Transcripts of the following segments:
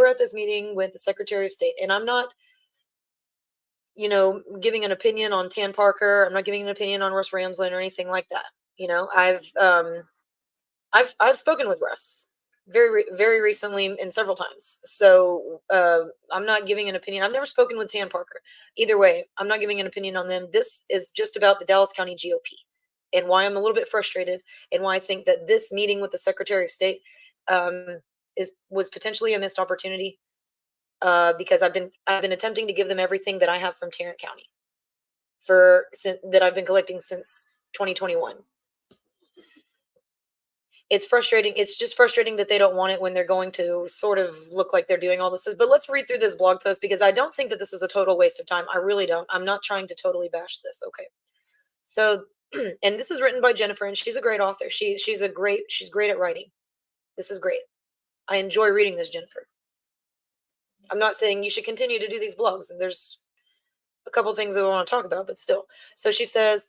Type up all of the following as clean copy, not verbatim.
were at this meeting with the Secretary of State, and I'm not, giving an opinion on Tan Parker. I'm not giving an opinion on Russ Ramsland or anything like that. I've spoken with Russ very recently and several times. So I'm not giving an opinion. I've never spoken with Tan Parker. Either way, I'm not giving an opinion on them. This is just about the Dallas County GOP and why I'm a little bit frustrated and why I think that this meeting with the Secretary of State was potentially a missed opportunity because I've been attempting to give them everything that I have from Tarrant County that I've been collecting since 2021. It's frustrating. It's just frustrating that they don't want it when they're going to sort of look like they're doing all this. But let's read through this blog post because I don't think that this is a total waste of time. I really don't. I'm not trying to totally bash this. Okay. So, and this is written by Jennifer, and she's a great author. She's great at writing. This is great. I enjoy reading this, Jennifer. I'm not saying you should continue to do these blogs. And there's a couple things that I want to talk about, but still. So she says,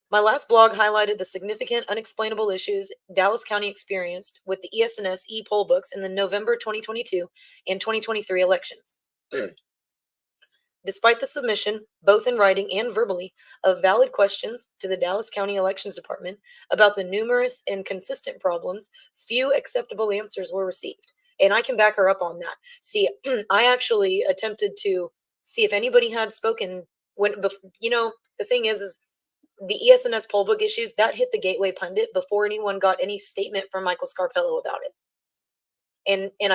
my last blog highlighted the significant unexplainable issues Dallas County experienced with the ES&S e-poll books in the November 2022 and 2023 elections. Despite the submission, both in writing and verbally, of valid questions to the Dallas County Elections Department about the numerous and consistent problems, few acceptable answers were received. And I can back her up on that. See, I actually attempted to see if anybody had spoken the thing is the ES&S poll book issues, that hit the Gateway Pundit before anyone got any statement from Michael Scarpello about it. And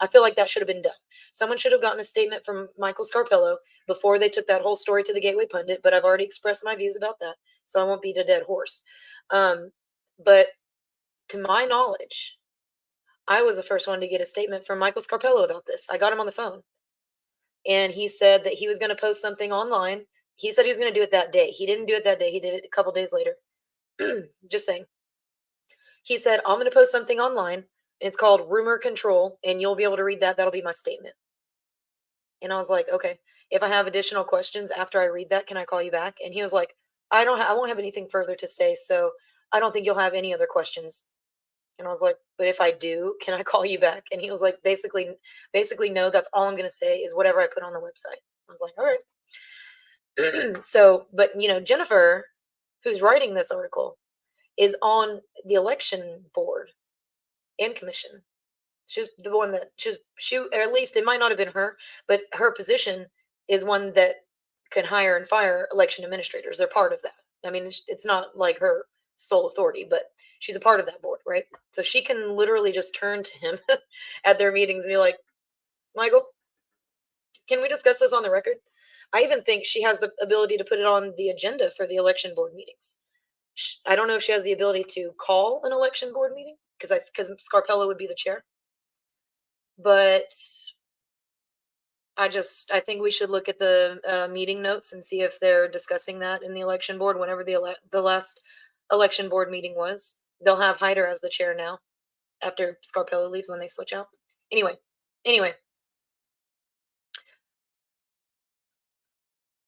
I feel like that should have been done. Someone should have gotten a statement from Michael Scarpello before they took that whole story to the Gateway Pundit, but I've already expressed my views about that, so I won't beat a dead horse. But to my knowledge, I was the first one to get a statement from Michael Scarpello about this. I got him on the phone, and he said that he was going to post something online. He said he was going to do it that day. He didn't do it that day. He did it a couple days later. Just saying. He said, I'm going to post something online. It's called Rumor Control, and you'll be able to read that. That'll be my statement. And I was like, okay, if I have additional questions after I read that, can I call you back? And he was like, I won't have anything further to say, so I don't think you'll have any other questions. And I was like, but if I do, can I call you back? And he was like, basically, no, that's all I'm going to say is whatever I put on the website. I was like, all right. So, but Jennifer, who's writing this article, is on the election board and commission. She's the one that or at least it might not have been her, but her position is one that can hire and fire election administrators. They're part of that. I mean, it's not like her sole authority, but she's a part of that board, right? So she can literally just turn to him at their meetings and be like, Michael, can we discuss this on the record? I even think she has the ability to put it on the agenda for the election board meetings. I don't know if she has the ability to call an election board meeting because Scarpello would be the chair. But I think we should look at the meeting notes and see if they're discussing that in the election board whenever the last election board meeting was. They'll have Hyder as the chair now after Scarpello leaves when they switch out. Anyway.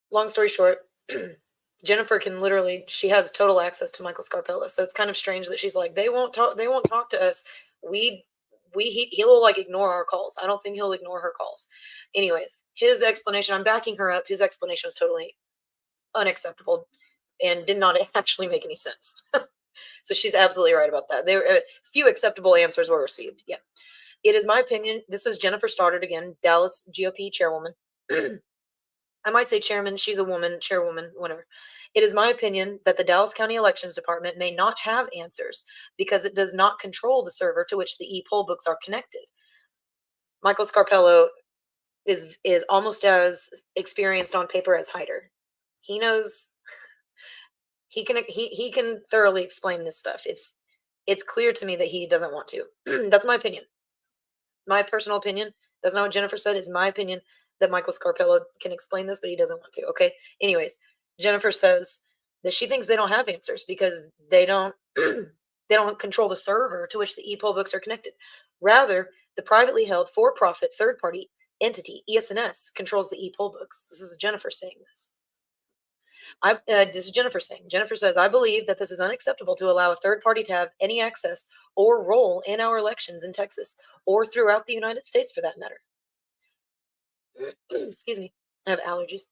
Long story short, Jennifer she has total access to Michael Scarpello. So it's kind of strange that she's like, they won't talk to us. He'll like ignore our calls. I don't think he'll ignore her calls. Anyways, his explanation, I'm backing her up. His explanation was totally unacceptable and did not actually make any sense. So she's absolutely right about that. There few acceptable answers were received. Yeah. It is my opinion. This is Jennifer Stoddard again, Dallas GOP chairwoman. I might say chairman. She's a woman, chairwoman, whatever. It is my opinion that the Dallas County Elections Department may not have answers because it does not control the server to which the e-poll books are connected. Michael Scarpello is almost as experienced on paper as Hyder. He knows he can thoroughly explain this stuff. It's clear to me that he doesn't want to. That's my opinion. My personal opinion. That's not what Jennifer said. It's my opinion that Michael Scarpello can explain this, but he doesn't want to. Okay. Anyways, Jennifer says that she thinks they don't have answers because they don't control the server to which the e-poll books are connected. Rather, the privately held for-profit third-party entity, ES&S, controls the e-poll books. This is Jennifer saying this. This is Jennifer saying. Jennifer says, I believe that this is unacceptable to allow a third party to have any access or role in our elections in Texas or throughout the United States for that matter. Excuse me. I have allergies.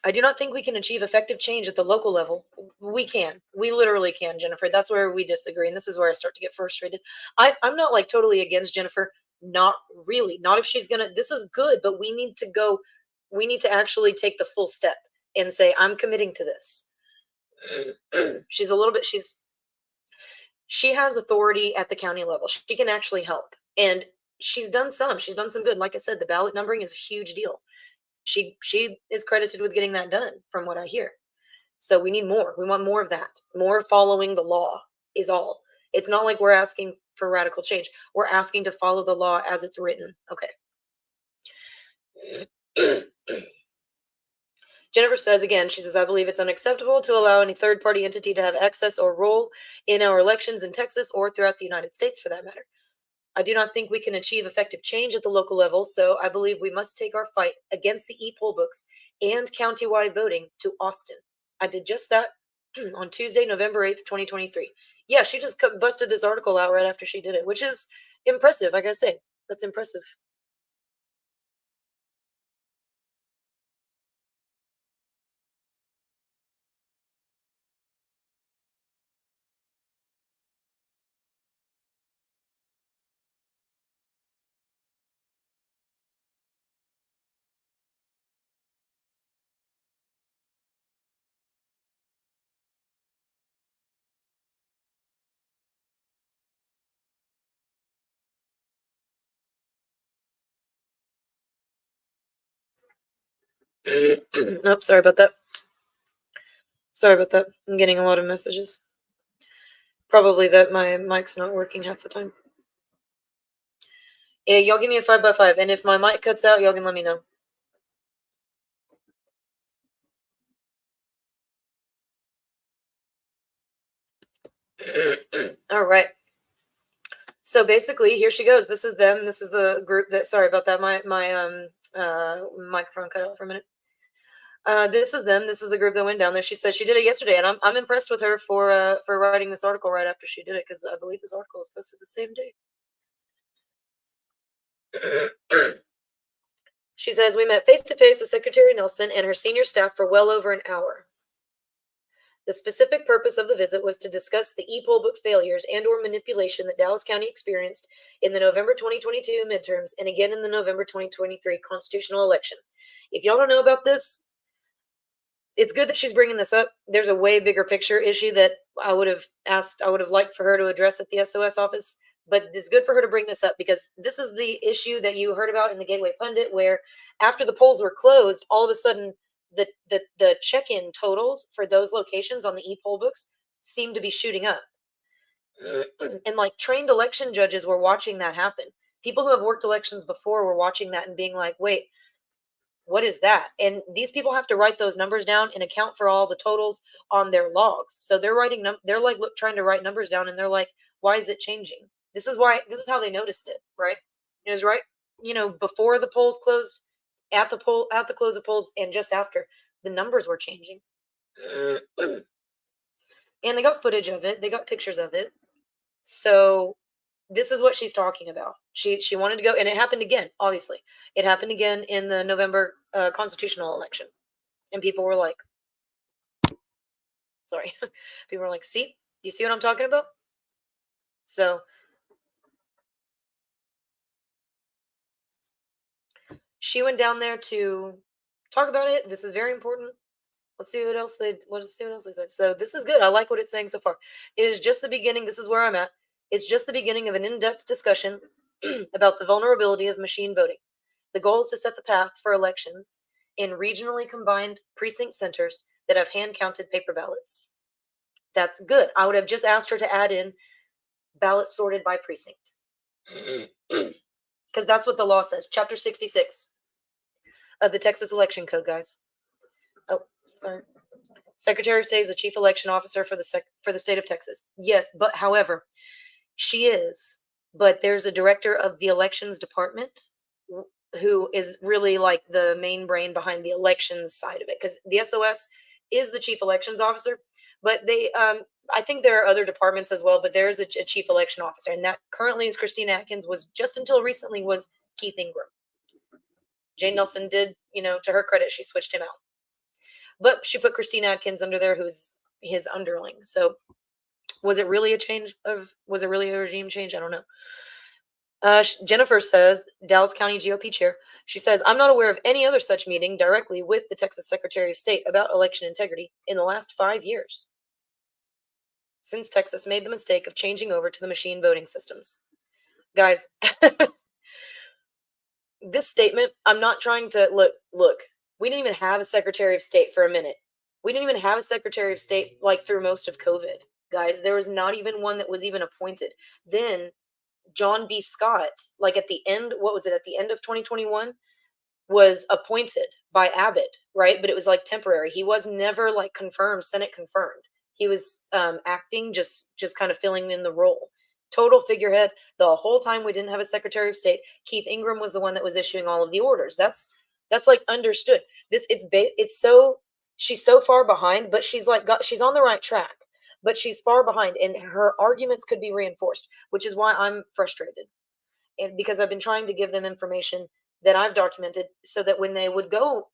I do not think we can achieve effective change at the local level. We can. We literally can, Jennifer. That's where we disagree. And this is where I start to get frustrated. I'm not like totally against Jennifer. Not really. Not if she's going to. This is good, but we need to go. We need to actually take the full step and say, I'm committing to this. She's a little bit, she has authority at the county level. She can actually help. And she's done some good. Like I said, the ballot numbering is a huge deal. She is credited with getting that done from what I hear. So we need more. We want more of that. More following the law is all. It's not like we're asking for radical change. We're asking to follow the law as it's written. Okay. Jennifer says again, she says, I believe it's unacceptable to allow any third party entity to have access or role in our elections in Texas or throughout the United States for that matter. I do not think we can achieve effective change at the local level, so I believe we must take our fight against the e-poll books and countywide voting to Austin. I did just that on Tuesday, November 8th, 2023. Yeah, she just busted this article out right after she did it, which is impressive, I gotta say. That's impressive. Oops, sorry about that. Sorry about that. I'm getting a lot of messages. Probably that my mic's not working half the time. Yeah, y'all give me a 5x5, and if my mic cuts out, y'all can let me know. All right. So basically, here she goes. This is them. This is the group that. Sorry about that. My microphone cut out for a minute. This is them. This is the group that went down there. She said she did it yesterday, and I'm impressed with her for writing this article right after she did it, because I believe this article was posted the same day. She says we met face to face with Secretary Nelson and her senior staff for well over an hour. The specific purpose of the visit was to discuss the e-poll book failures and or manipulation that Dallas County experienced in the November 2022 midterms and again in the November 2023 constitutional election. If y'all don't know about this, it's good that she's bringing this up. There's a way bigger picture issue that I would have liked for her to address at the SOS office, but it's good for her to bring this up because this is the issue that you heard about in the Gateway Pundit, where after the polls were closed, all of a sudden the check-in totals for those locations on the e-poll books seem to be shooting up. And like trained election judges were watching that happen. People who have worked elections before were watching that and being like, wait, what is that? And these people have to write those numbers down and account for all the totals on their logs. So they're writing they're like trying to write numbers down, and they're like, why is it changing? This is how they noticed it, right? It was right, before the polls closed, at the close of polls, and just after, the numbers were changing. And they got footage of it, they got pictures of it. So this is what she's talking about. She wanted to go, and it happened again. Obviously, it happened again in the November constitutional election, and people were like, "Sorry," people were like, "See, you see what I'm talking about?" So she went down there to talk about it. This is very important. Let's see what else they said. So this is good. I like what it's saying so far. It is just the beginning. This is where I'm at. It's just the beginning of an in-depth discussion about the vulnerability of machine voting. The goal is to set the path for elections in regionally combined precinct centers that have hand-counted paper ballots. That's good. I would have just asked her to add in ballots sorted by precinct. Because that's what the law says. Chapter 66 of the Texas Election Code, guys. Oh, sorry. Secretary of State is the chief election officer for the state of Texas. Yes, but however, she is. But there's a director of the elections department who is really like the main brain behind the elections side of it, because the SOS is the chief elections officer, but they I think there are other departments as well, but there is a chief election officer, and that currently is Christine Atkins, was just until recently was Keith Ingram. Jane Nelson did, to her credit, she switched him out. But she put Christine Adkins under there, who's his underling. So was it really a regime change? I don't know. Jennifer says, Dallas County GOP chair, she says, I'm not aware of any other such meeting directly with the Texas Secretary of State about election integrity in the last 5 years, since Texas made the mistake of changing over to the machine voting systems. Guys, this statement, I'm not trying to look, we didn't even have a Secretary of State for a minute. We didn't even have a Secretary of State like through most of COVID. Guys, there was not even one that was even appointed. Then John B. Scott, like at the end, what was it, at the end of 2021, was appointed by Abbott, right? But it was like temporary. He was never like confirmed, Senate confirmed. He was acting, just kind of filling in the role. Total figurehead. The whole time we didn't have a Secretary of State. Keith Ingram was the one that was issuing all of the orders. That's like understood. She's so far behind, but she's on the right track. But she's far behind, and her arguments could be reinforced, which is why I'm frustrated. And because I've been trying to give them information that I've documented so that when they would go,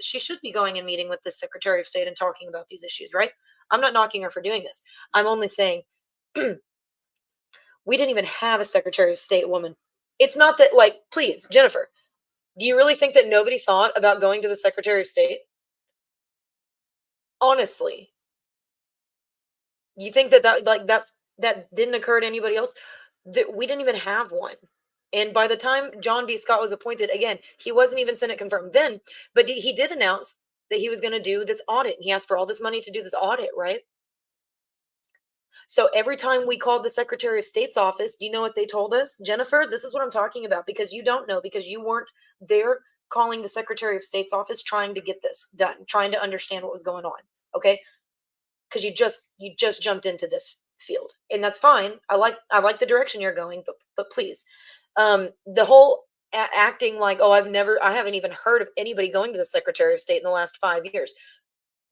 she should be going and meeting with the Secretary of State and talking about these issues, right? I'm not knocking her for doing this. I'm only saying we didn't even have a Secretary of State woman. It's not that, please, Jennifer, do you really think that nobody thought about going to the Secretary of State? Honestly, you think that didn't occur to anybody else? That we didn't even have one. And by the time John B. Scott was appointed, again, he wasn't even Senate confirmed then, but he did announce that he was going to do this audit. He asked for all this money to do this audit, right? So every time we called the Secretary of State's office, do you know what they told us? Jennifer, this is what I'm talking about, because you don't know, because you weren't there calling the Secretary of State's office trying to get this done, trying to understand what was going on, okay? Because you just jumped into this field, and that's fine. I like the direction you're going, but please, the whole acting like, oh, I haven't even heard of anybody going to the Secretary of State in the last 5 years.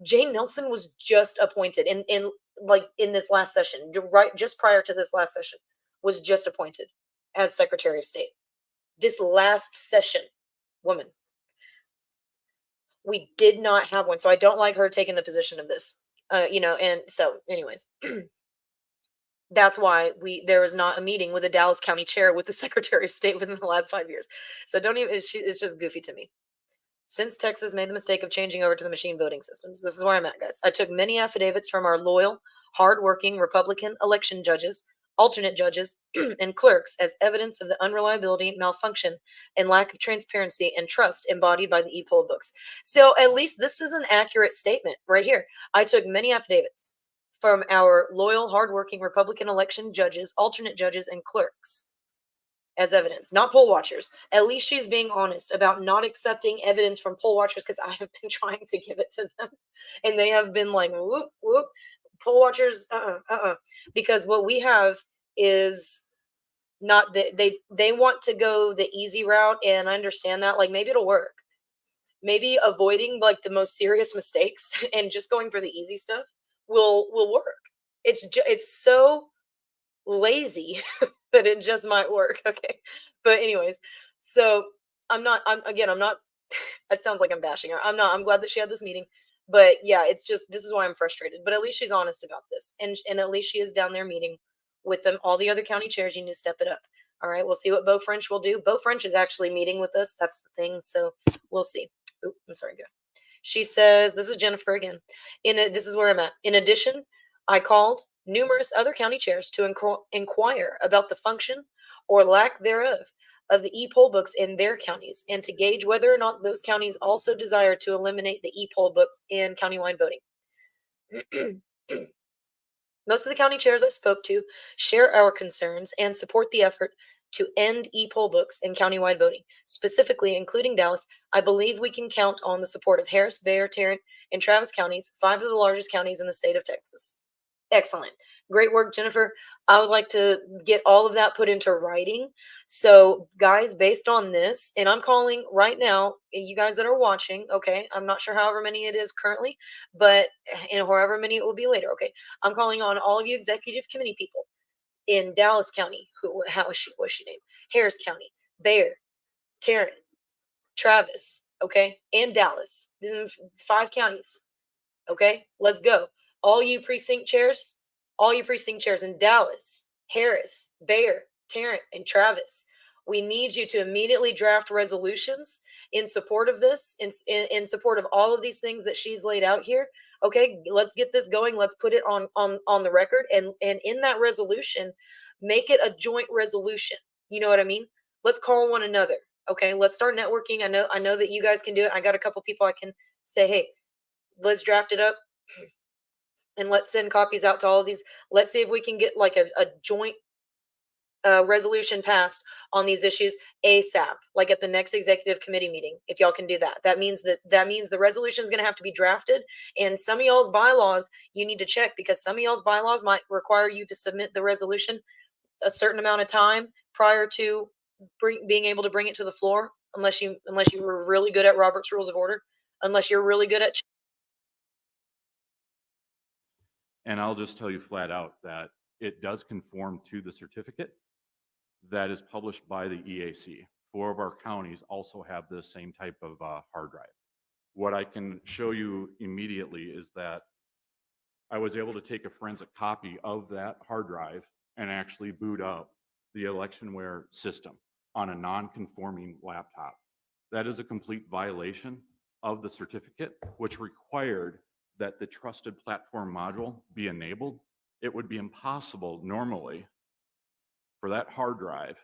Jane Nelson was just appointed in this last session, right, just prior to this last session, was just appointed as Secretary of State. This last session, woman. We did not have one, so I don't like her taking the position of this. And so, anyways, that's why there was not a meeting with the Dallas County chair with the Secretary of State within the last 5 years. So don't even. It's just goofy to me. Since Texas made the mistake of changing over to the machine voting systems, this is where I'm at, guys. I took many affidavits from our loyal, hardworking Republican election judges, alternate judges, and clerks as evidence of the unreliability, malfunction, and lack of transparency and trust embodied by the e-poll books. So at least this is an accurate statement right here. I took many affidavits from our loyal, hardworking Republican election judges, alternate judges, and clerks as evidence, not poll watchers. At least she's being honest about not accepting evidence from poll watchers, because I have been trying to give it to them, and they have been like, whoop, whoop, poll watchers, because what we have is not that they want to go the easy route, and I understand that. Like, maybe it'll work. Maybe avoiding like the most serious mistakes and just going for the easy stuff will work. It's so lazy that it just might work. Okay. But anyways, so I'm not, it sounds like I'm bashing her. I'm glad that she had this meeting, but yeah, it's just, this is why I'm frustrated, but at least she's honest about this. And at least she is down there meeting with them. All the other county chairs, you need to step it up. All right. We'll see what Beau French will do. Beau French is actually meeting with us. That's the thing. So we'll see. Oop, I'm sorry, guys. She says, this is Jennifer again. This is where I'm at. In addition, I called numerous other county chairs to inquire about the function or lack thereof of the e-poll books in their counties, and to gauge whether or not those counties also desire to eliminate the e-poll books in countywide voting. Most of the county chairs I spoke to share our concerns and support the effort to end e-poll books in countywide voting. Specifically, including Dallas, I believe we can count on the support of Harris, Bexar, Tarrant, and Travis counties, 5 of the largest counties in the state of Texas. Excellent. Great work, Jennifer. I would like to get all of that put into writing. So, guys, based on this, and I'm calling right now, you guys that are watching, okay, I'm not sure however many it is currently, but however many it will be later, okay, I'm calling on all of you executive committee people in Dallas County. What's she named? Harris County, Bexar, Tarrant, Travis, okay, and Dallas. These are 5 counties. Okay, let's go. All you precinct chairs in Dallas, Harris, Bayer, Tarrant, and Travis. We need you to immediately draft resolutions in support of this, in support of all of these things that she's laid out here. Okay, let's get this going. Let's put it on the record, and in that resolution, make it a joint resolution. You know what I mean? Let's call one another. Okay, let's start networking. I know that you guys can do it. I got a couple people I can say, hey, let's draft it up and let's send copies out to all of these. Let's see if we can get like a joint resolution passed on these issues ASAP, like at the next executive committee meeting. If y'all can do that, that means the resolution is going to have to be drafted, and some of y'all's bylaws you need to check, because some of y'all's bylaws might require you to submit the resolution a certain amount of time prior to being able to bring it to the floor, unless you were really good at Robert's Rules of Order, unless you're really good at. And I'll just tell you flat out that it does conform to the certificate that is published by the EAC. 4 of our counties also have the same type of hard drive. What I can show you immediately is that I was able to take a forensic copy of that hard drive and actually boot up the electionware system on a non-conforming laptop. That is a complete violation of the certificate, which required that the trusted platform module be enabled. It would be impossible normally for that hard drive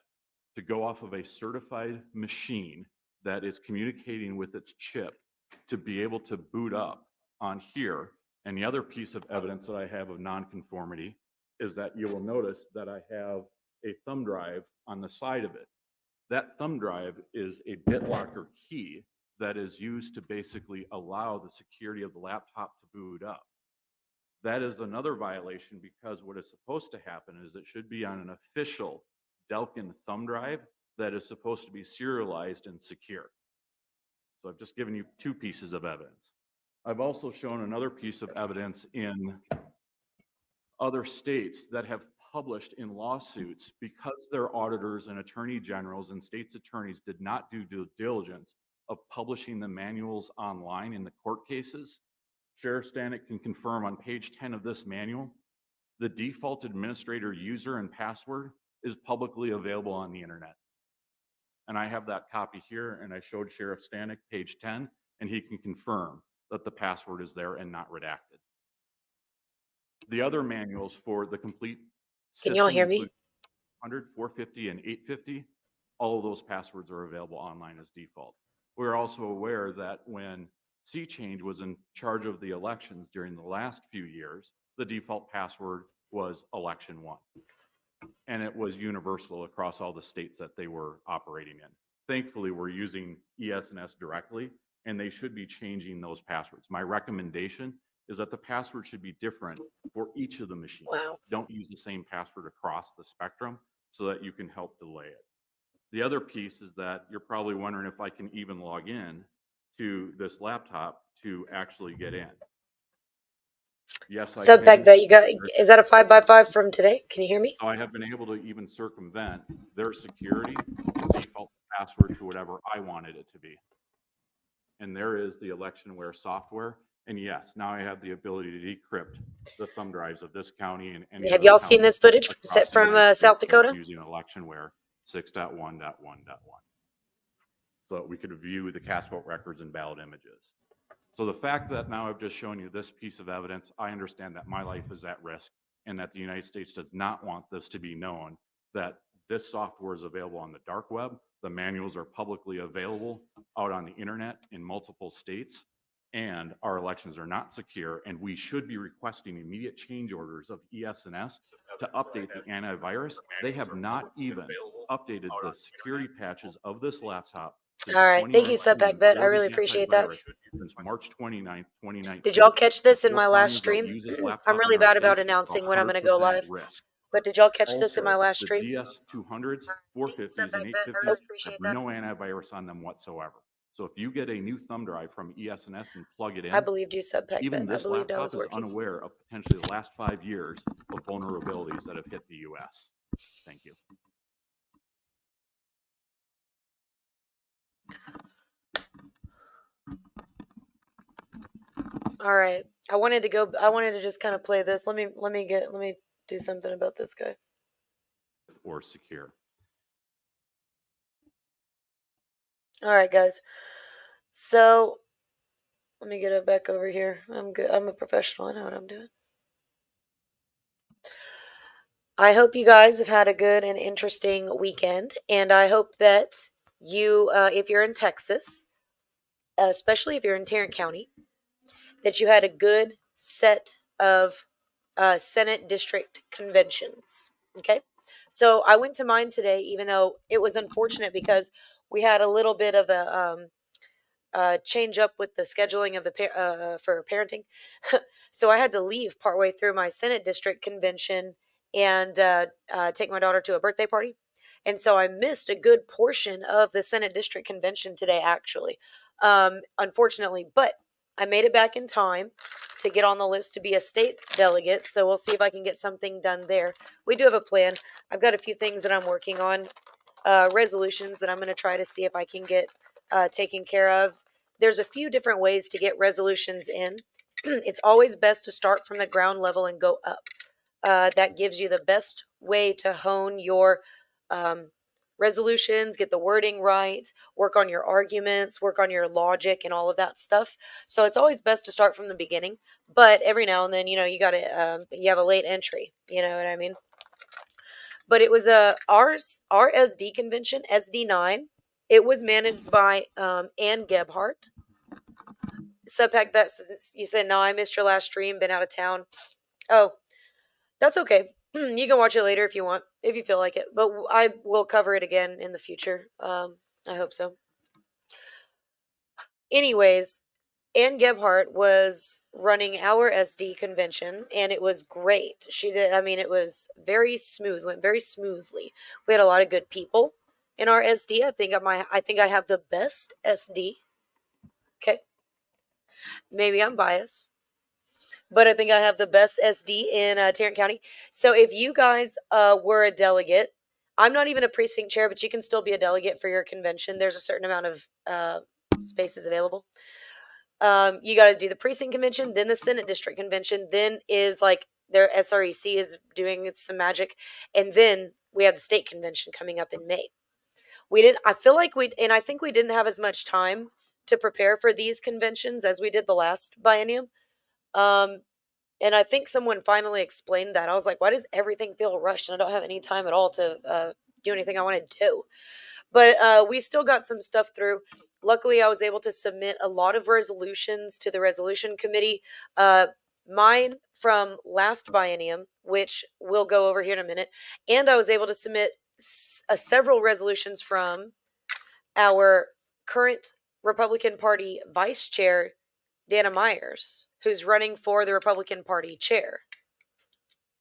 to go off of a certified machine that is communicating with its chip to be able to boot up on here. And the other piece of evidence that I have of nonconformity is that you will notice that I have a thumb drive on the side of it. That thumb drive is a BitLocker key that is used to basically allow the security of the laptop to boot up. That is another violation, because what is supposed to happen is it should be on an official Delkin thumb drive that is supposed to be serialized and secure. So I've just given you 2 pieces of evidence. I've also shown another piece of evidence in other states that have published in lawsuits because their auditors and attorney generals and states attorneys did not do due diligence of publishing the manuals online in the court cases. Sheriff Stanek can confirm on page 10 of this manual, the default administrator user and password is publicly available on the internet. And I have that copy here, and I showed Sheriff Stanek page 10, and he can confirm that the password is there and not redacted. The other manuals for the complete system, can y'all hear me? 100, 450, and 850, all of those passwords are available online as default. We're also aware that when Sea Change was in charge of the elections during the last few years, the default password was election 1. And it was universal across all the states that they were operating in. Thankfully, we're using ES&S directly, and they should be changing those passwords. My recommendation is that the password should be different for each of the machines. Wow. Don't use the same password across the spectrum so that you can help delay it. The other piece is that you're probably wondering if I can even log in to this laptop to actually get in. Yes, I Subpack can. that you got, is that a 5x5 from today? Can you hear me? So I have been able to even circumvent their security and default password to whatever I wanted it to be. And there is the electionware software. And yes, now I have the ability to decrypt the thumb drives of this county and any Have other y'all seen county this footage across the from United South States Dakota? using electionware 6.1.1.1, so that we could view the cast vote records and ballot images. So the fact that now I've just shown you this piece of evidence, I understand that my life is at risk and that the United States does not want this to be known, that this software is available on the dark web. The manuals are publicly available out on the internet in multiple states, and our elections are not secure, and we should be requesting immediate change orders of ES&S to update the antivirus. They have not even updated the security patches of this laptop. All right, thank you, Subpack Bet. I really appreciate that. Since March 29th, 2019. Did y'all catch this in my last stream? I'm really bad about announcing when I'm going to go live. But did y'all catch this in my last stream? The DS200s, 450s, and 850s have no antivirus on them whatsoever. So if you get a new thumb drive from ES&S and plug it in, I believed you, Subpack even Bet. I this believed I laptop was is working. unaware of potentially the last 5 years of vulnerabilities that have hit the U.S. Thank you. All right. I wanted to just kind of play this. Let me do something about this guy. Or secure. All right, guys. So let me get it back over here. I'm good. I'm a professional. I know what I'm doing. I hope you guys have had a good and interesting weekend, and I hope that you, if you're in Texas, especially if you're in Tarrant County, that you had a good set of Senate district conventions. Okay. So I went to mine today, even though it was unfortunate because we had a little bit of a change up with the scheduling of the for parenting. So I had to leave partway through my Senate district convention and take my daughter to a birthday party. And so I missed a good portion of the Senate district convention today, actually, unfortunately. But I made it back in time to get on the list to be a state delegate. So we'll see if I can get something done there. We do have a plan. I've got a few things that I'm working on, resolutions that I'm going to try to see if I can get taken care of. There's a few different ways to get resolutions in. It's always best to start from the ground level and go up. That gives you the best way to hone your um, resolutions, get the wording right, work on your arguments, work on your logic, and all of that stuff. So it's always best to start from the beginning. But every now and then, you got to you have a late entry. You know what I mean? But it was a RSD convention, SD9. It was managed by Ann Gebhardt. Subpack Bet, you said, no, I missed your last stream, been out of town. Oh, that's okay. You can watch it later if you want, if you feel like it. But I will cover it again in the future. I hope so. Anyways, Ann Gebhardt was running our SD convention, and it was great. She did. I mean, it was very smooth. Went very smoothly. We had a lot of good people in our SD. I think I have the best SD. Okay, maybe I'm biased, but I think I have the best SD in Tarrant County. So if you guys were a delegate, I'm not even a precinct chair, but you can still be a delegate for your convention. There's a certain amount of spaces available. You got to do the precinct convention, then the Senate district convention, then is like their SREC is doing some magic, and then we have the state convention coming up in May. We didn't. I feel like and I think we didn't have as much time to prepare for these conventions as we did the last biennium. Um, and I think someone finally explained that. I was like, why does everything feel rushed? And I don't have any time at all to do anything I want to do. But we still got some stuff through. Luckily, I was able to submit a lot of resolutions to the resolution committee. Mine from last biennium, which we'll go over here in a minute. And I was able to submit several resolutions from our current Republican Party vice chair, Dana Myers, who's running for the Republican Party chair,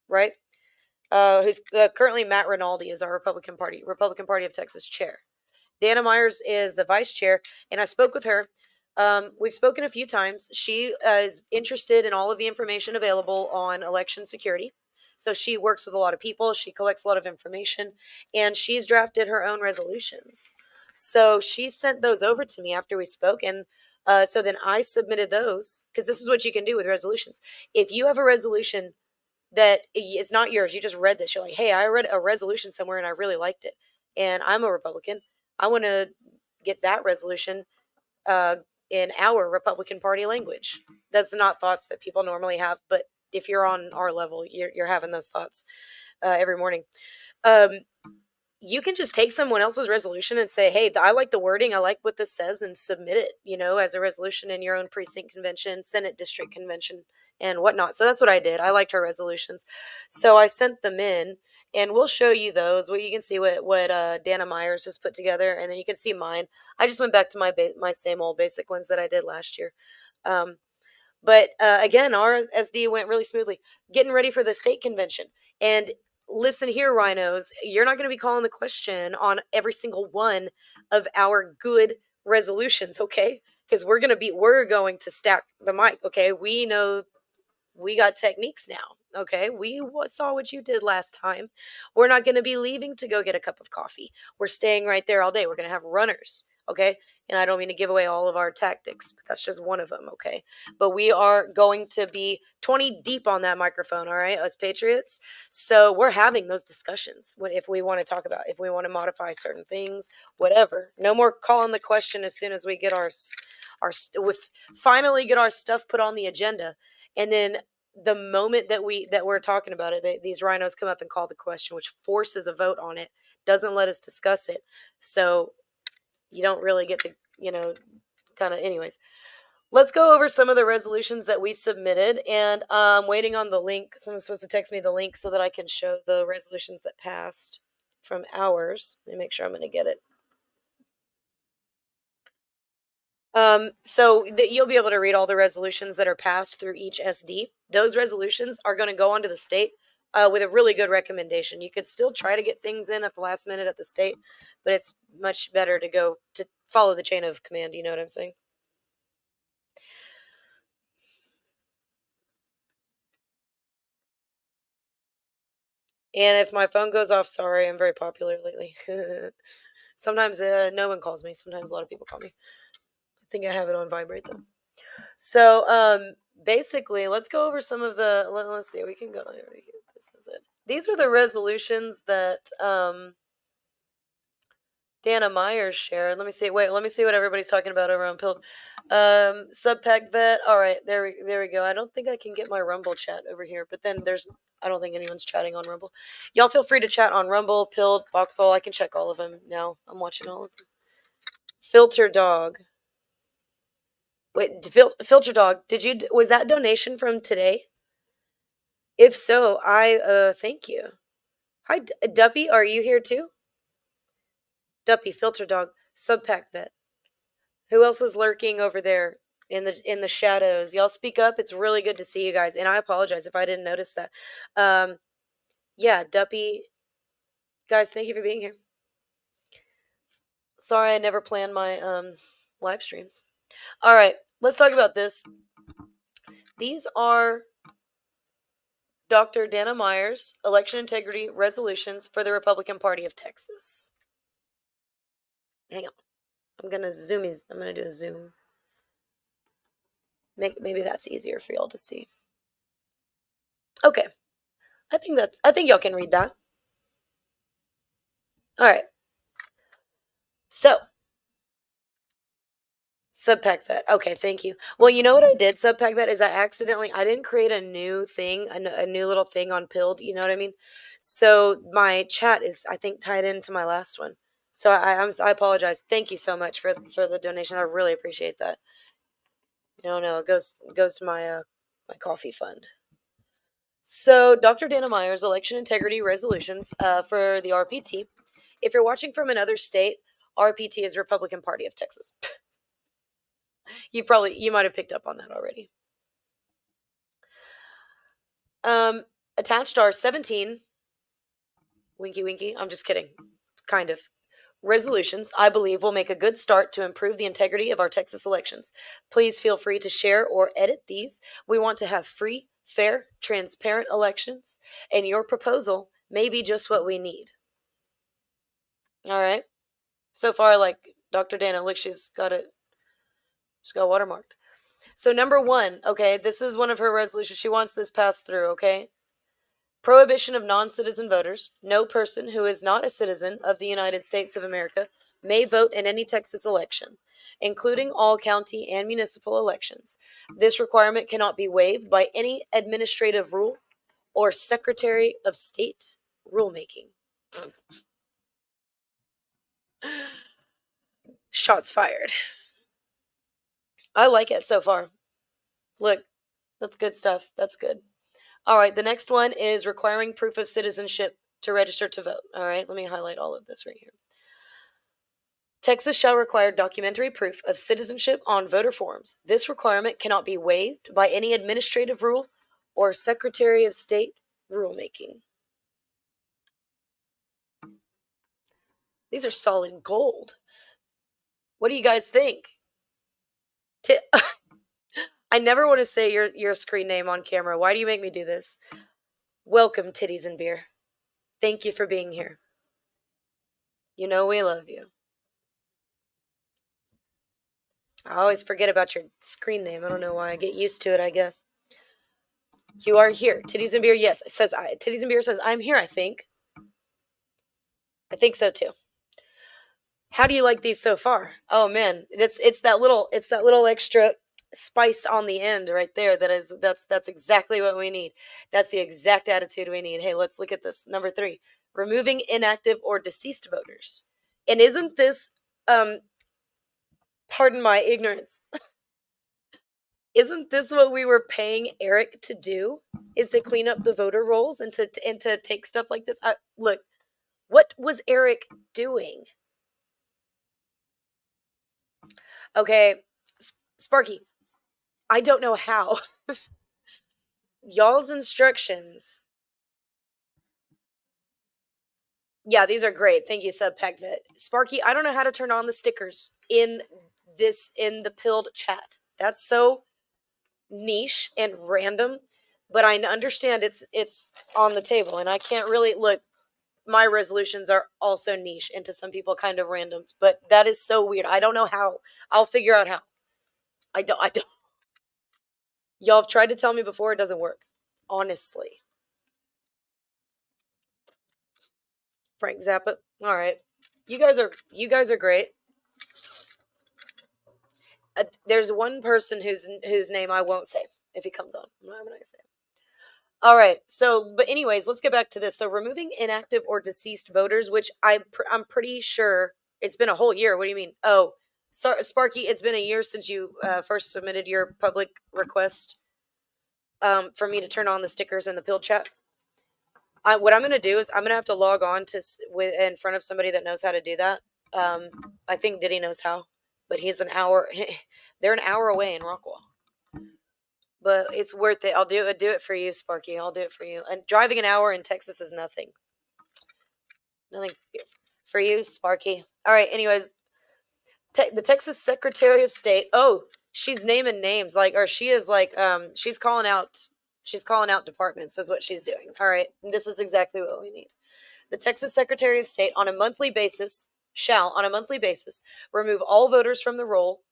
right? Who's currently Matt Rinaldi is our Republican Party of Texas chair. Dana Myers is the vice chair, and I spoke with her. We've spoken a few times. She is interested in all of the information available on election security. So she works with a lot of people. She collects a lot of information, and she's drafted her own resolutions. So she sent those over to me after we spoke, and so then I submitted those because this is what you can do with resolutions. If you have a resolution that is not yours, you just read this, you're like, hey, I read a resolution somewhere and I really liked it, and I'm a Republican. I want to get that resolution uh, in our Republican Party language. That's not thoughts that people normally have, but if you're on our level, you're having those thoughts every morning. Um, you can just take someone else's resolution and say, hey, I like the wording, I like what this says, and submit it, as a resolution in your own precinct convention, Senate district convention, and whatnot. So that's what I did. I liked her resolutions. So I sent them in, and we'll show you those. Well, you can see what Dana Myers has put together, and then you can see mine. I just went back to my same old basic ones that I did last year. But again, our SD went really smoothly. Getting ready for the state convention. And listen here, rhinos, you're not going to be calling the question on every single one of our good resolutions, okay? Because we're going to stack the mic, okay? We know we got techniques now, okay? We saw what you did last time. We're not going to be leaving to go get a cup of coffee. We're staying right there all day. We're going to have runners. Okay. And I don't mean to give away all of our tactics, but that's just one of them. Okay. But we are going to be 20 deep on that microphone. All right. Us Patriots. So we're having those discussions if we want to talk about, if we want to modify certain things, whatever. No more calling the question as soon as we get with finally get our stuff put on the agenda. And then the moment that we're talking about it, these rhinos come up and call the question, which forces a vote on it, doesn't let us discuss it. So you don't really get to, kind of, anyways. Let's go over some of the resolutions that we submitted, and I'm waiting on the link. Someone's supposed to text me the link so that I can show the resolutions that passed from ours. Let me make sure I'm going to get it. So that you'll be able to read all the resolutions that are passed through each SD. Those resolutions are going to go onto the state with a really good recommendation. You could still try to get things in at the last minute at the state, but it's much better to go to follow the chain of command. You know what I'm saying? And if my phone goes off, sorry, I'm very popular lately. Sometimes no one calls me. Sometimes a lot of people call me. I think I have it on vibrate though. So basically, let's go over some of the. Let's see. We can go. This is it. These were the resolutions that Dana Myers shared. Let me see. Wait, let me see what everybody's talking about over on Pilled. Subpack vet. All right, there we go. I don't think I can get my Rumble chat over here, but then I don't think anyone's chatting on Rumble. Y'all feel free to chat on Rumble, Pilled, Boxhole. I can check all of them now. I'm watching all of them. Filter Dog. Wait, Filter Dog. Was that donation from today? If so, I thank you. Hi, Duppy. Are you here too? Duppy, Filter Dog, Subpack Vet. Who else is lurking over there in the shadows? Y'all speak up. It's really good to see you guys, and I apologize if I didn't notice that. Yeah, Duppy, guys, thank you for being here. Sorry, I never planned my live streams. All right, let's talk about this. These are Dr. Dana Myers' election integrity resolutions for the Republican Party of Texas. Hang on. I'm going to do a zoom. Maybe that's easier for y'all to see. Okay. I think y'all can read that. All right. So, Subpack Vet. Okay, thank you. Well, you know what I did, Subpack Vet, is I didn't create a new thing, a new little thing on Pilled, you know what I mean? So my chat is, I think, tied into my last one. So I apologize. Thank you so much for the donation. I really appreciate that. No, it goes to my my coffee fund. So Dr. Dana Myers' election integrity resolutions for the RPT. If you're watching from another state, RPT is Republican Party of Texas. You might have picked up on that already. Attached are 17 winky, I'm just kidding, kind of, resolutions I believe will make a good start to improve the integrity of our Texas elections. Please feel free to share or edit these. We want to have free, fair, transparent elections, and your proposal may be just what we need. All right. So far, like Dr. Dana, look, she's got watermarked. So number 1, okay, this is one of her resolutions. She wants this passed through, okay? Prohibition of non-citizen voters. No person who is not a citizen of the United States of America may vote in any Texas election, including all county and municipal elections. This requirement cannot be waived by any administrative rule or Secretary of State rulemaking. Shots fired. I like it so far. Look, that's good stuff. That's good. All right, the next one is requiring proof of citizenship to register to vote. All right, let me highlight all of this right here. Texas shall require documentary proof of citizenship on voter forms. This requirement cannot be waived by any administrative rule or Secretary of State rulemaking. These are solid gold. What do you guys think? I never want to say your screen name on camera. Why do you make me do this? Welcome, Titties and Beer. Thank you for being here. You know we love you. I always forget about your screen name. I don't know why. I get used to it, I guess. You are here. Titties and beer, yes. It says I. Titties and beer says I'm here, I think. I think so too. How do you like these so far? Oh man, it's that little extra spice on the end right there. That's exactly what we need. That's the exact attitude we need. Hey, let's look at this. Number 3, removing inactive or deceased voters. And isn't this, um, pardon my ignorance, isn't this what we were paying Eric to do? Is to clean up the voter rolls and to take stuff like this? Look, what was Eric doing? Okay, Sparky, I don't know how. Y'all's instructions. Yeah, these are great. Thank you, SubPackVet. Sparky, I don't know how to turn on the stickers in the pilled chat. That's so niche and random, but I understand it's on the table, and I can't really look. My resolutions are also niche and to some people kind of random, but that is so weird. I don't know how. I'll figure out how. I don't. Y'all have tried to tell me before, it doesn't work. Honestly. Frank Zappa. All right. You guys are great. There's one person whose name I won't say if he comes on. I'm not going to say. All right. So, but anyways, let's get back to this. So, removing inactive or deceased voters, which I'm pretty sure it's been a whole year. What do you mean? Oh, Sparky, it's been a year since you first submitted your public request for me to turn on the stickers in the pill chat. What I'm going to do is I'm going to have to log on to in front of somebody that knows how to do that. I think Diddy knows how, but he's an hour. They're an hour away in Rockwall. But it's worth it. I'll do it for you, Sparky. I'll do it for you. And driving an hour in Texas is nothing. Nothing for you, Sparky. All right. Anyways, the Texas Secretary of State. Oh, she's naming names or she is she's calling out. She's calling out departments is what she's doing. All right. This is exactly what we need. The Texas Secretary of State on a monthly basis remove all voters from the roll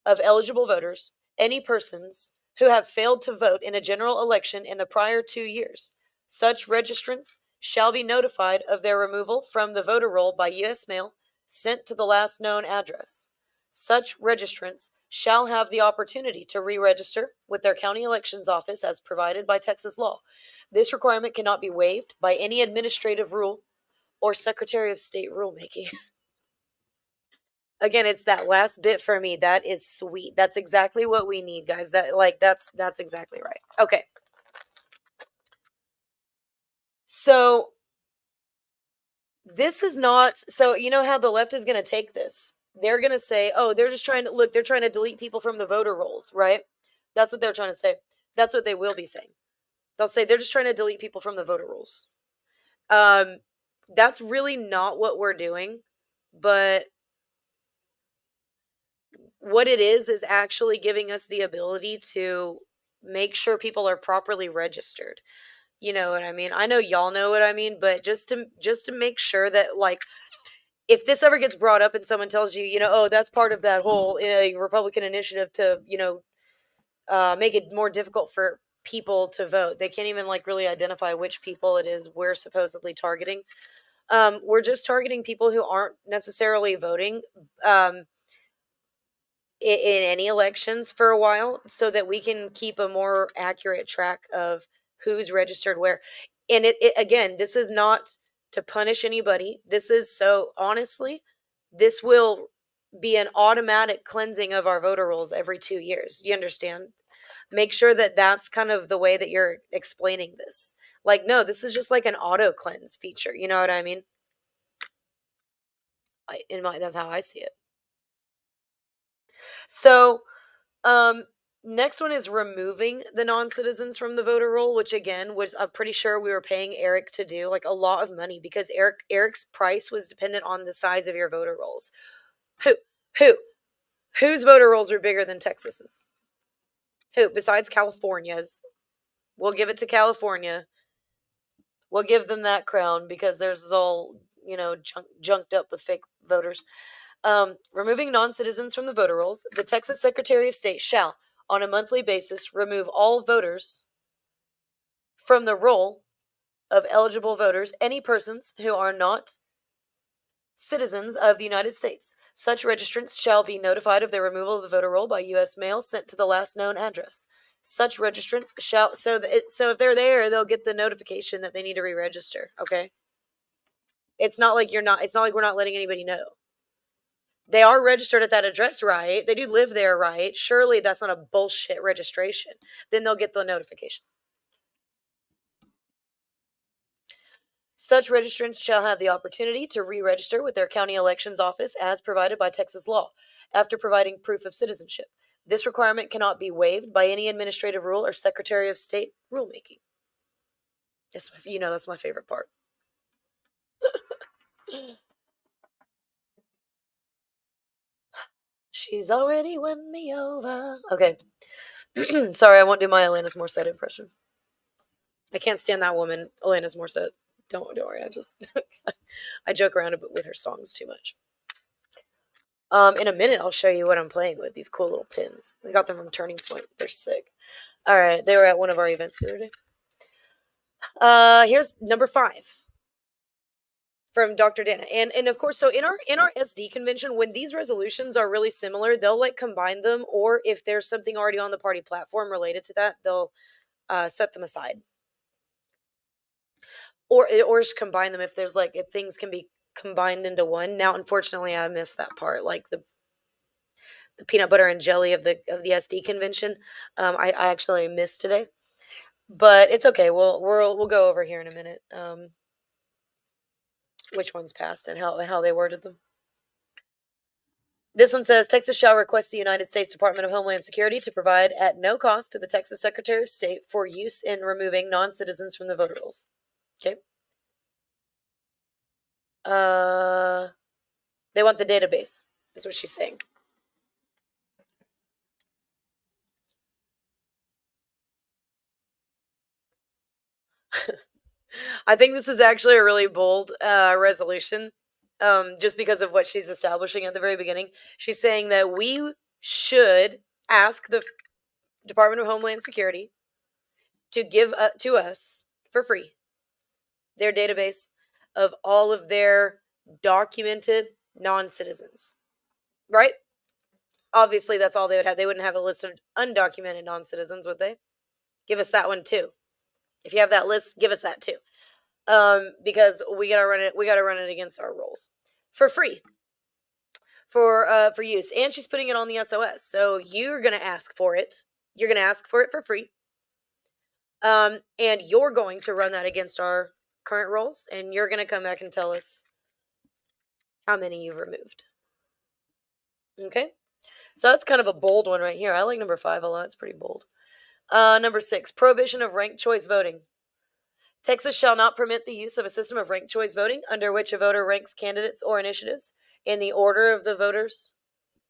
of eligible voters, any persons who have failed to vote in a general election in the prior 2 years. Such registrants shall be notified of their removal from the voter roll by U.S. mail sent to the last known address. Such registrants shall have the opportunity to re-register with their county elections office as provided by Texas law. This requirement cannot be waived by any administrative rule or Secretary of State rulemaking. Again, it's that last bit for me. That is sweet. That's exactly what we need, guys. That's exactly right. Okay. So this is not, so you know how the left is going to take this. They're going to say, oh, they're trying to delete people from the voter rolls, right? That's what they're trying to say. That's what they will be saying. They'll say they're just trying to delete people from the voter rolls. That's really not what we're doing, but what it is actually giving us the ability to make sure people are properly registered. You know what I mean? I know y'all know what I mean, but just to make sure that if this ever gets brought up and someone tells you, oh, that's part of that whole Republican initiative to, make it more difficult for people to vote. They can't even really identify which people it is we're supposedly targeting. We're just targeting people who aren't necessarily voting. In any elections for a while so that we can keep a more accurate track of who's registered where. And again, this is not to punish anybody. This is so honestly, this will be an automatic cleansing of our voter rolls every 2 years. You understand? Make sure that that's kind of the way that you're explaining this. No, this is just like an auto cleanse feature. You know what I mean? That's how I see it. So, next one is removing the non-citizens from the voter roll, which again was I'm pretty sure we were paying Eric to do a lot of money because Eric's price was dependent on the size of your voter rolls. Who whose voter rolls are bigger than Texas's? Who besides California's? We'll give it to California. We'll give them that crown because theirs is all junked up with fake voters. Removing non-citizens from the voter rolls, the Texas Secretary of State shall, on a monthly basis, remove all voters from the roll of eligible voters, any persons who are not citizens of the United States. Such registrants shall be notified of their removal of the voter roll by U.S. mail sent to the last known address. Such registrants shall so if they're there, they'll get the notification that they need to re-register. Okay, it's not like you're not. It's not like we're not letting anybody know. They are registered at that address, right? They do live there, right? Surely that's not a bullshit registration. Then they'll get the notification. Such registrants shall have the opportunity to re-register with their county elections office as provided by Texas law, after providing proof of citizenship. This requirement cannot be waived by any administrative rule or Secretary of State rulemaking. That's my favorite part. She's already won me over. Okay. Sorry, I won't do my Alanis Morissette impression. I can't stand that woman, Alanis Morissette. Don't worry. I joke around with her songs too much. In a minute, I'll show you what I'm playing with. These cool little pins. I got them from Turning Point. They're sick. All right, they were at one of our events the other day. Here's number 5 from Dr. Dana, and of course, so in our SD convention, when these resolutions are really similar, they'll like combine them, or if there's something already on the party platform related to that, they'll set them aside, or just combine them if things can be combined into one. Now, unfortunately, I missed that part, like the peanut butter and jelly of the SD convention. I actually missed today, but it's okay. We'll go over here in a minute. Which ones passed and how they worded them. This one says Texas shall request the United States Department of Homeland Security to provide at no cost to the Texas Secretary of State for use in removing non-citizens from the voter rolls. Okay. They want the database, is what she's saying. I think this is actually a really bold resolution, just because of what she's establishing at the very beginning. She's saying that we should ask the Department of Homeland Security to give to us for free their database of all of their documented non-citizens, right? Obviously, that's all they would have. They wouldn't have a list of undocumented non-citizens, would they? Give us that one too. If you have that list, give us that too. Because we gotta run it. We gotta run it against our rolls for free, for use. And she's putting it on the SOS, so you're gonna ask for it. You're gonna ask for it for free. And you're going to run that against our current rolls, and you're gonna come back and tell us how many you've removed. Okay, so that's kind of a bold one right here. I like number 5 a lot. It's pretty bold. Number 6, prohibition of ranked choice voting. Texas shall not permit the use of a system of ranked choice voting under which a voter ranks candidates or initiatives in the order of the voter's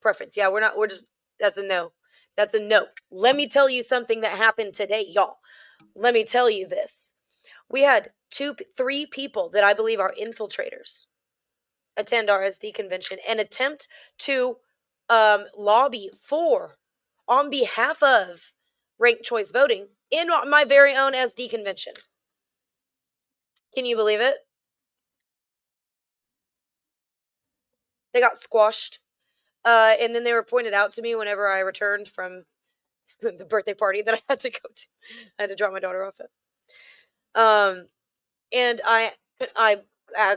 preference. Yeah, that's a no. That's a no. Let me tell you something that happened today, y'all. Let me tell you this. We had 3 people that I believe are infiltrators attend our SD convention and attempt to lobby for, on behalf of, ranked choice voting in my very own SD convention. Can you believe it? They got squashed. And then they were pointed out to me whenever I returned from the birthday party that I had to go to. I had to drop my daughter off at. And I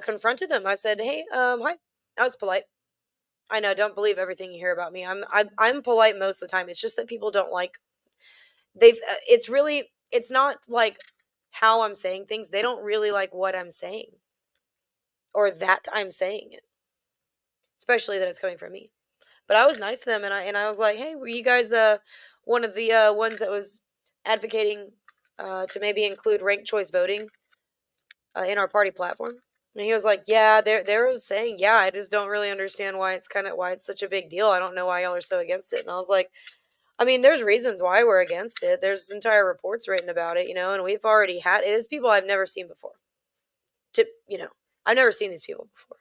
confronted them. I said, "Hey, hi." I was polite. I know, don't believe everything you hear about me. I'm polite most of the time. It's just that people don't like. It's not like how I'm saying things. They don't really like what I'm saying, or that I'm saying it, especially that it's coming from me. But I was nice to them, and I was like, "Hey, were you guys one of the ones that was advocating to maybe include ranked choice voting in our party platform?" And he was like, "Yeah, they're saying, yeah, I just don't really understand why it's such a big deal. I don't know why y'all are so against it." And I was like, I mean, there's reasons why we're against it. There's entire reports written about it, and we've already had it. Is people I've never seen before. I've never seen these people before.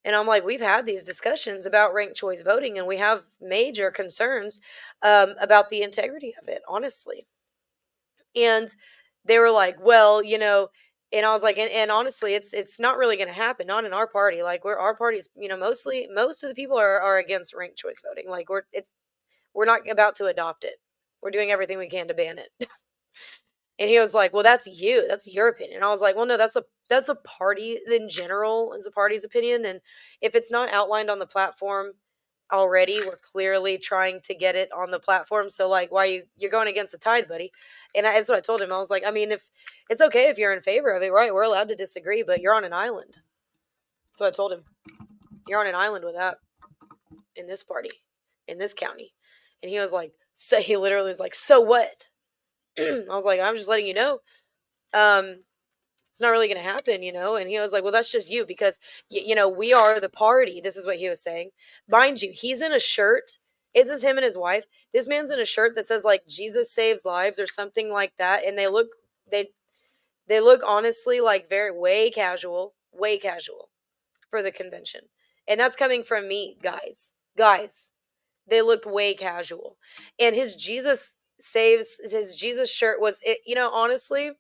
And I'm like, we've had these discussions about ranked choice voting, and we have major concerns about the integrity of it, honestly. And they were like, well, and I was like, and honestly, it's not really going to happen, not in our party. Like, our party's, mostly most of the people are against ranked choice voting. Like, we're not about to adopt it. We're doing everything we can to ban it. And he was like, "Well, that's you. That's your opinion." And I was like, "Well, no, that's the party in general is the party's opinion. And if it's not outlined on the platform already, we're clearly trying to get it on the platform. So, like, why you're going against the tide, buddy?" And that's what I told him. I was like, "I mean, if it's okay if you're in favor of it, right? We're allowed to disagree, but you're on an island." So I told him, "You're on an island with that in this party, in this county." And he was like, "So he literally was like, so what?" I was like, "I'm just letting you know." Um, it's not really going to happen. And he was like, well, that's just you because, we are the party. This is what he was saying. Mind you, he's in a shirt. Is this him and his wife? This man's in a shirt that says like Jesus saves lives or something like that. And they, they look honestly like way casual for the convention. And that's coming from me, guys, they looked way casual. And his Jesus shirt was, honestly,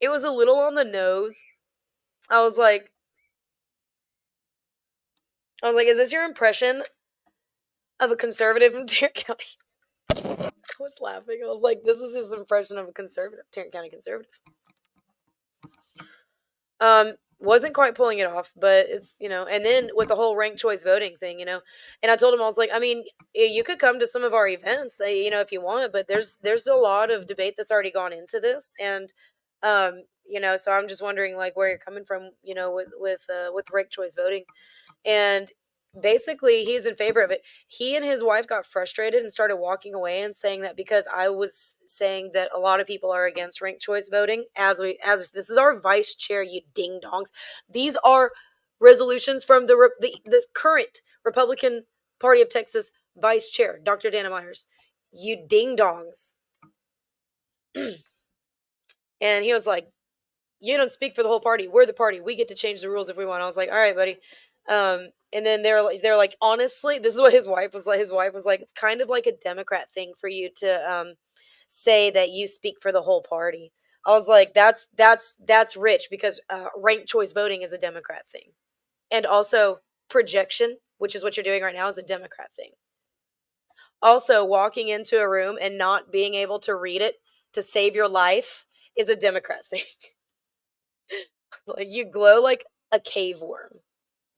it was a little on the nose. I was like, is this your impression of a conservative from Tarrant County? I was laughing. I was like, this is his impression of a conservative, Tarrant County conservative. Wasn't quite pulling it off, but it's, and then with the whole ranked choice voting thing, and I told him, I was like, I mean, you could come to some of our events, if you want, but there's a lot of debate that's already gone into this. And, so I'm just wondering like where you're coming from, with ranked choice voting. And basically he's in favor of it. He and his wife got frustrated and started walking away and saying that because I was saying that a lot of people are against ranked choice voting, as this is our vice chair, you ding dongs. These are resolutions from the current Republican Party of Texas vice chair, Dr. Dana Myers. You ding dongs. And he was like, you don't speak for the whole party. We're the party. We get to change the rules if we want. I was like, all right, buddy. And then they're like, honestly, this is what his wife was like. His wife was like, it's kind of like a Democrat thing for you to say that you speak for the whole party. I was like, that's rich because ranked choice voting is a Democrat thing, and also projection, which is what you're doing right now, is a Democrat thing. Also, walking into a room and not being able to read it to save your life is a Democrat thing. Like you glow like a cave worm.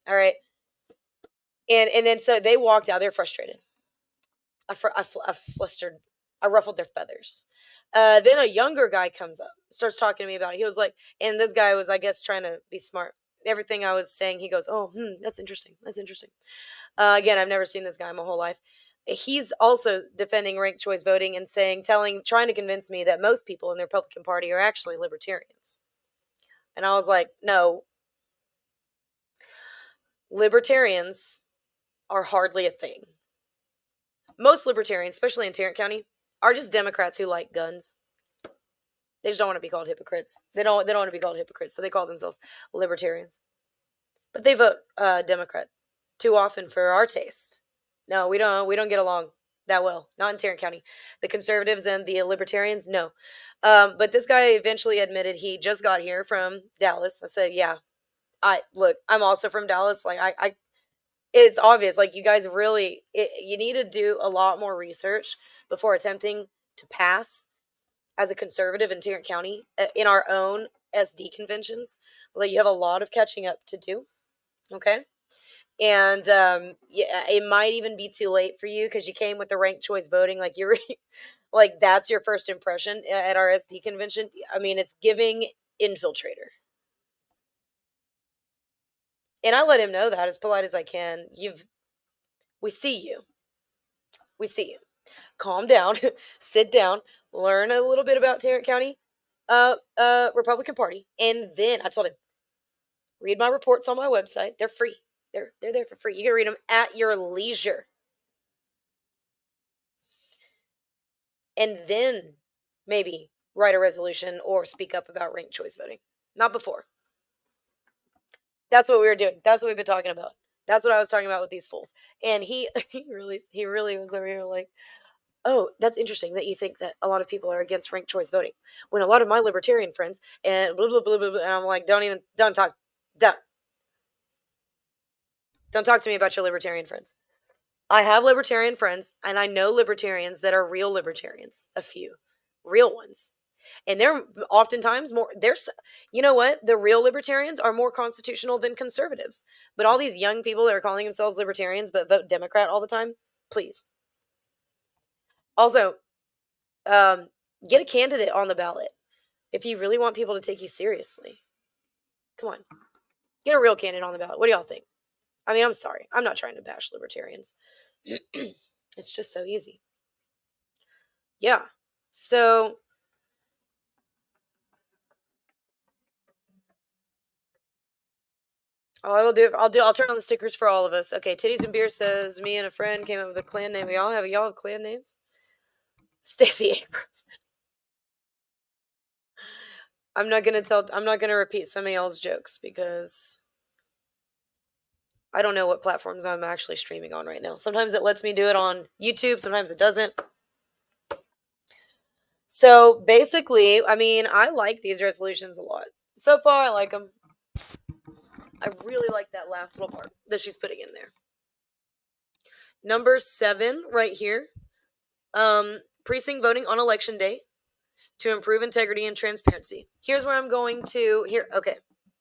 All right. And then so they walked out. They're frustrated. I flustered. I ruffled their feathers. Then a younger guy comes up, starts talking to me about it. He was like, and this guy was, I guess, trying to be smart. Everything I was saying, he goes, "Oh, that's interesting. That's interesting." Again, I've never seen this guy my whole life. He's also defending ranked choice voting and trying to convince me that most people in the Republican Party are actually libertarians. And I was like, no, libertarians are hardly a thing. Most libertarians, especially in Tarrant County, are just Democrats who like guns. They just don't want to be called hypocrites. They don't want to be called hypocrites, so they call themselves libertarians. But they vote Democrat too often for our taste. No, we don't get along that well. Not in Tarrant County. The conservatives and the libertarians, no. But this guy eventually admitted he just got here from Dallas. I said, yeah. I'm also from Dallas. Like I it's obvious. Like you guys you need to do a lot more research before attempting to pass as a conservative in Tarrant County in our own SD conventions. Like you have a lot of catching up to do. Okay. And yeah, it might even be too late for you because you came with the ranked choice voting. Like you're like that's your first impression at our SD convention. I mean, it's giving infiltrator. And I let him know that as polite as I can. We see you. We see you. Calm down, sit down, learn a little bit about Tarrant County, Republican Party, and then I told him, read my reports on my website. They're free. They're there for free. You can read them at your leisure, and then maybe write a resolution or speak up about ranked choice voting. Not before. That's what we were doing. That's what we've been talking about. That's what I was talking about with these fools. And he he really was over here like, oh, that's interesting that you think that a lot of people are against ranked choice voting when a lot of my libertarian friends and blah blah blah blah, blah and I'm like, don't talk, don't talk to me about your libertarian friends. I have libertarian friends, and I know libertarians that are real libertarians, a few real ones. And they're oftentimes more, there's, you know what? The real libertarians are more constitutional than conservatives. But all these young people that are calling themselves libertarians but vote Democrat all the time, please. Also, um, get a candidate on the ballot if you really want people to take you seriously. Come on, get a real candidate on the ballot. What do y'all think? I mean, I'm sorry. I'm not trying to bash libertarians. It's just so easy. Yeah. So oh, I'll turn on the stickers for all of us. Okay, Titties and Beer says me and a friend came up with a clan name. Y'all have clan names? Stacey Abrams. I'm not gonna repeat some of y'all's jokes because I don't know what platforms I'm actually streaming on right now. Sometimes it lets me do it on YouTube, sometimes it doesn't. So basically, I mean, I like these resolutions a lot. So far, I like them. I really like that last little part that she's putting in there. Number 7, right here. Precinct voting on election day to improve integrity and transparency. Here's where I'm going to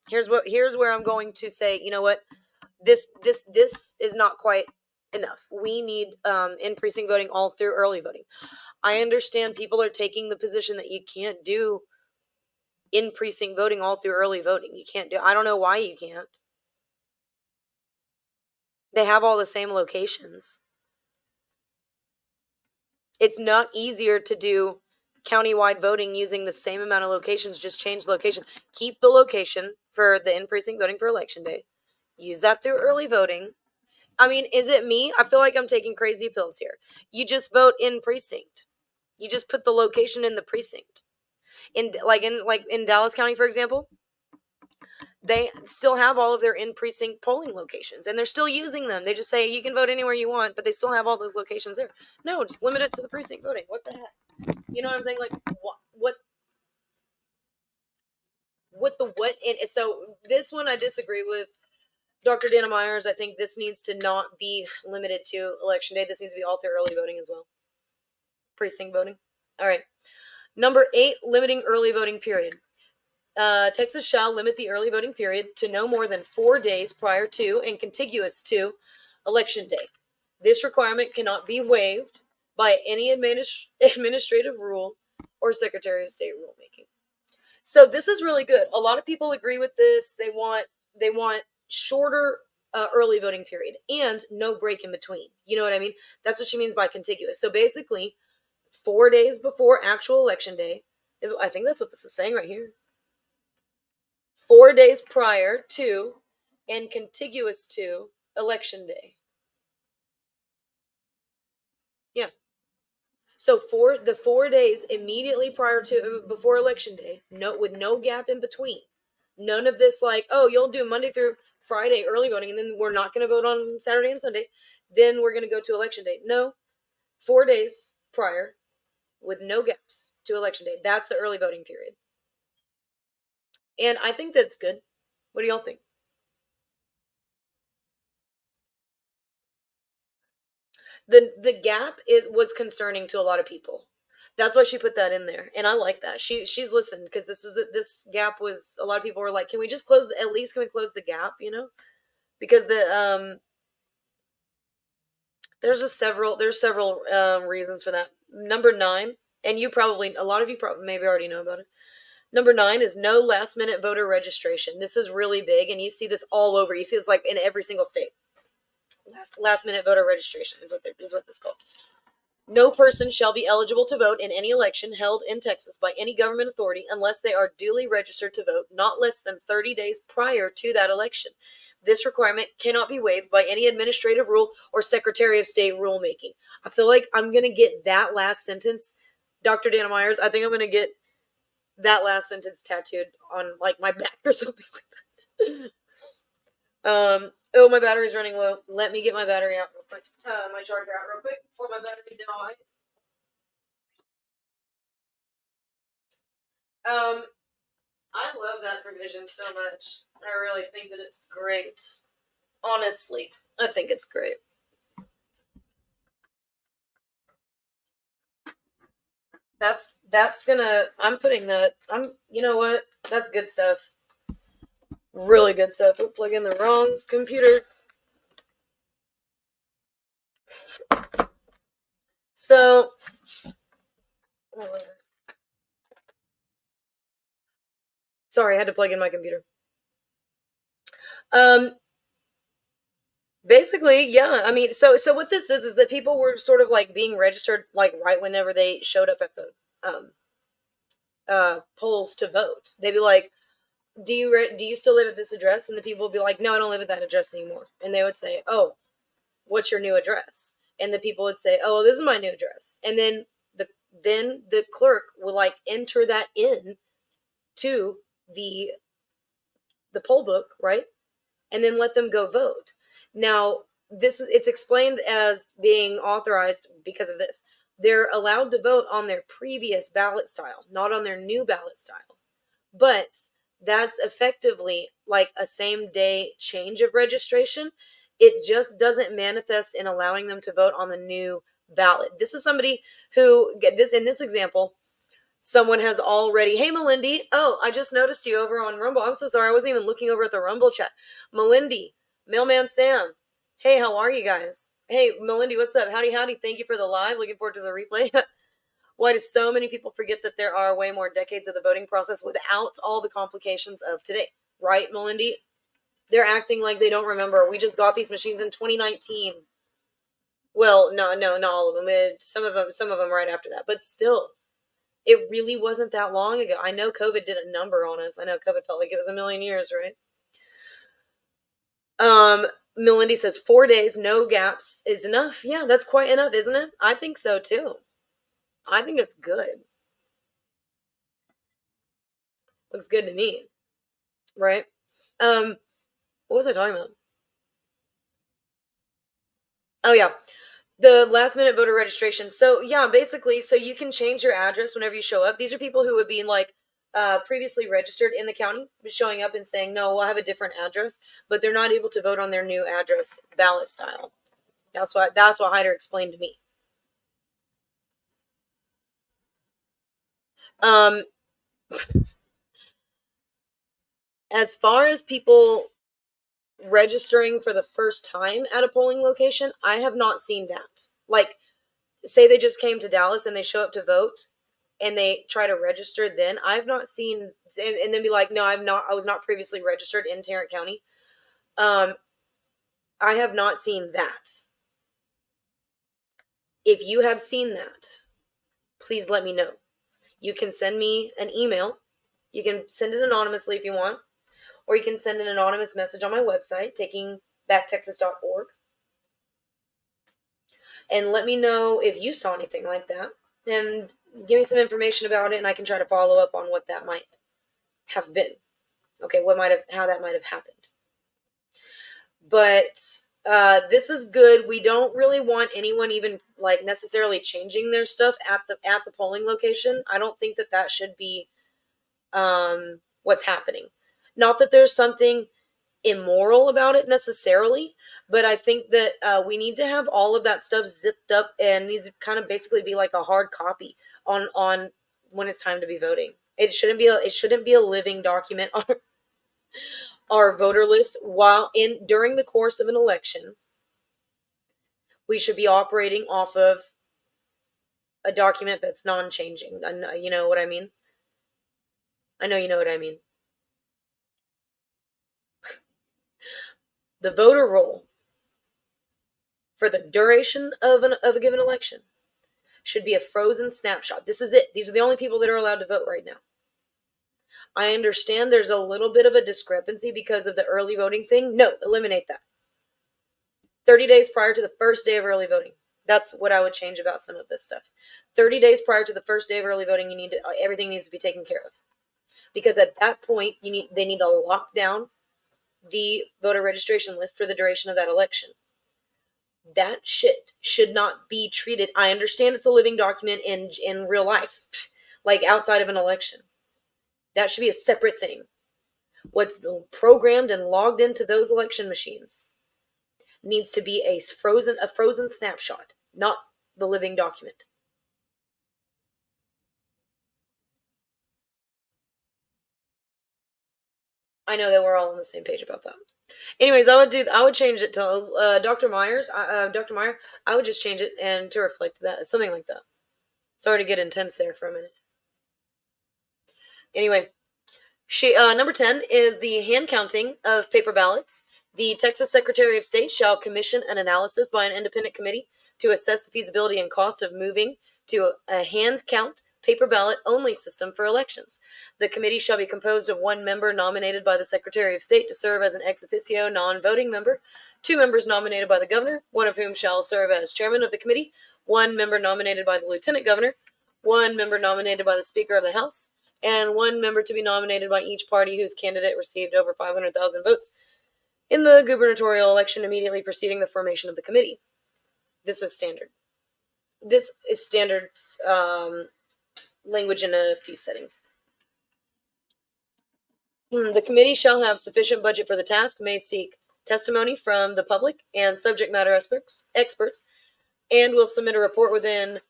Here's where I'm going to say, you know what? This is not quite enough. We need in precinct voting all through early voting. I understand people are taking the position that you can't do in precinct voting all through early voting. You can't do. I don't know why you can't. They have all the same locations. It's not easier to do countywide voting using the same amount of locations, just change location. Keep the location for the in-precinct voting for election day. Use that through early voting. I mean, is it me? I feel like I'm taking crazy pills here. You just vote in precinct. You just put the location in the precinct. In Dallas County, for example, they still have all of their in-precinct polling locations and they're still using them. They just say you can vote anywhere you want, but they still have all those locations there. No, just limit it to the precinct voting. What the heck? You know what I'm saying? Like what? And so this one I disagree with Dr. Dana Myers. I think this needs to not be limited to election day. This needs to be all through early voting as well. Precinct voting. All right. Number 8, limiting early voting period. Texas shall limit the early voting period to no more than 4 days prior to and contiguous to election day. This requirement cannot be waived by any administrative rule or Secretary of State rulemaking. So this is really good. A lot of people agree with this. They want shorter early voting period and no break in between. You know what I mean? That's what she means by contiguous. So basically, 4 days before actual election day is, I think that's what this is saying right here. 4 days prior to and contiguous to election day. Yeah. So for the 4 days immediately prior to before election day, with no gap in between. None of this like, oh, you'll do Monday through Friday early voting and then we're not going to vote on Saturday and Sunday. Then we're going to go to election day. No. 4 days prior with no gaps to election day. That's the early voting period. And I think that's good. What do y'all think? The gap was concerning to a lot of people. That's why she put that in there, and I like that. She's listened because this gap was, a lot of people were like, can we just close at least can we close the gap? You know, because there's several reasons for that. Number 9, and a lot of you probably maybe already know about it. Number 9 is no last minute voter registration. This is really big, and you see this all over. You see this like in every single state. Last minute voter registration is what this is called. No person shall be eligible to vote in any election held in Texas by any government authority unless they are duly registered to vote not less than 30 days prior to that election. This requirement cannot be waived by any administrative rule or Secretary of State rulemaking. I feel like I'm going to get that last sentence, Dr. Dana Myers, I think I'm going to get that last sentence tattooed on like my back or something like that. Oh, my battery's running low. Let me get my battery out real quick. My charger out real quick before my battery dies. I love that provision so much. I really think that it's great. Honestly, I think it's great. That's gonna. I'm putting that. You know what? That's good stuff. Really good stuff. We'll plug in the wrong computer. So, sorry, I had to plug in my computer. Um, Basically, yeah. I mean, so what this is that people were sort of like being registered like right whenever they showed up at the polls to vote. They'd be like, do you still live at this address?" And the people would be like, "No, I don't live at that address anymore." And they would say, "Oh, what's your new address?" And the people would say, "Oh, well, this is my new address." And the the clerk would like enter that in to the the poll book, right? And then let them go vote. Now, it's explained as being authorized because of this. They're allowed to vote on their previous ballot style, not on their new ballot style. But that's effectively like a same day change of registration. It just doesn't manifest in allowing them to vote on the new ballot. This is somebody who, get this in this example, someone has already, "Hey, Melindy. Oh, I just noticed you over on Rumble. I'm so sorry. I wasn't even looking over at the Rumble chat. Melindy, Mailman Sam. Hey, how are you guys? Hey, Melindy, what's up? Howdy, howdy. Thank you for the live. Looking forward to the replay." Why do so many people forget that there are way more decades of the voting process without all the complications of today? Right, Melindy? They're acting like they don't remember. We just got these machines in 2019. Well, no, not all of them. Some of them right after that. But still, it really wasn't that long ago. I know COVID did a number on us. I know COVID felt like it was a million years, right? Melindy says 4 days, no gaps is enough. Yeah, that's quite enough, isn't it? I think so too. I think it's good. Looks good to me, right? What was I talking about? Oh yeah, the last minute voter registration. So yeah, basically, so you can change your address whenever you show up. These are people who would be like previously registered in the county, showing up and saying, "No, we'll have a different address," but they're not able to vote on their new address ballot style. That's what Hyder explained to me. Um, as far as people registering for the first time at a polling location, I have not seen that. Like, say they just came to Dallas and they show up to vote and they try to register, then I've not seen, and then be like, "No, I was not previously registered in Tarrant County." Um, I have not seen that. If you have seen that, please let me know. You can send me an email. You can send it anonymously if you want, or you can send an anonymous message on my website, takingbacktexas.org, and let me know if you saw anything like that, and give me some information about it, and I can try to follow up on what that might have been. Okay, how that might have happened. But this is good. We don't really want anyone even like necessarily changing their stuff at the polling location. I don't think that should be what's happening. Not that there's something immoral about it necessarily, but I think that we need to have all of that stuff zipped up and these kind of basically be like a hard copy on when it's time to be voting. It shouldn't be a living document on our voter list while during the course of an election. We should be operating off of a document that's non-changing. You know what I mean? I know you know what I mean. The voter roll for the duration of a given election should be a frozen snapshot. This is it. These are the only people that are allowed to vote right now. I understand there's a little bit of a discrepancy because of the early voting thing. No, eliminate that. 30 days prior to the first day of early voting. That's what I would change about some of this stuff. 30 days prior to the first day of early voting, everything needs to be taken care of. Because at that point, they need to lock down the voter registration list for the duration of that election. That shit should not be treated. I understand it's a living document in real life, like outside of an election. That should be a separate thing. What's programmed and logged into those election machines needs to be a frozen snapshot, not the living document. I know that we're all on the same page about that. Anyways, I would change it to Dr. Myers. Dr. Meyer, I would just change it and to reflect that, something like that. Sorry to get intense there for a minute. Anyway, number 10 is the hand counting of paper ballots. The Texas Secretary of State shall commission an analysis by an independent committee to assess the feasibility and cost of moving to a hand count paper ballot only system for elections. The committee shall be composed of one member nominated by the Secretary of State to serve as an ex officio non-voting member, two members nominated by the governor, one of whom shall serve as chairman of the committee, one member nominated by the lieutenant governor, one member nominated by the Speaker of the House, and one member to be nominated by each party whose candidate received over 500,000 votes in the gubernatorial election immediately preceding the formation of the committee. This is standard. This is standard language in a few settings. The committee shall have sufficient budget for the task, may seek testimony from the public and subject matter experts, and will submit a report within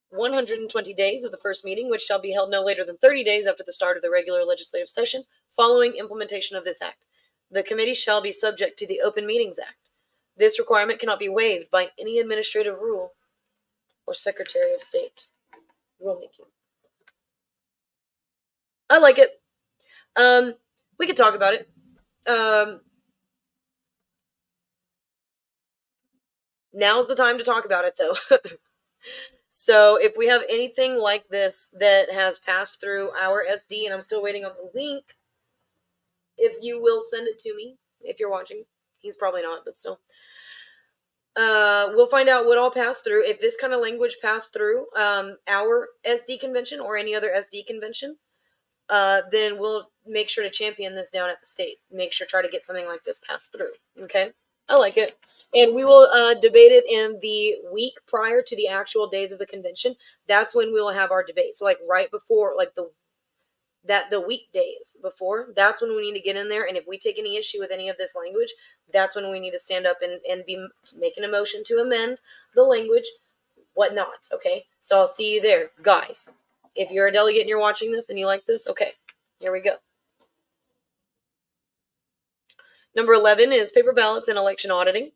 120 days of the first meeting, which shall be held no later than 30 days after the start of the regular legislative session following implementation of this act. The committee shall be subject to the Open Meetings Act. This requirement cannot be waived by any administrative rule or Secretary of State rulemaking. I like it. We could talk about it. Now's the time to talk about it, though. So if we have anything like this that has passed through our SD, and I'm still waiting on the link, if you will send it to me, if you're watching. He's probably not, but still. We'll find out what all passed through. If this kind of language passed through our SD convention or any other SD convention, then we'll make sure to champion this down at the state. Make sure try to get something like this passed through. Okay, I like it, and we will debate it in the week prior to the actual days of the convention. That's when we will have our debate. So like right before, like the weekdays before, that's when we need to get in there. And if we take any issue with any of this language, that's when we need to stand up and be making a motion to amend the language, whatnot. Okay, so I'll see you there, guys. If you're a delegate and you're watching this and you like this, okay, here we go. Number 11 is paper ballots and election auditing.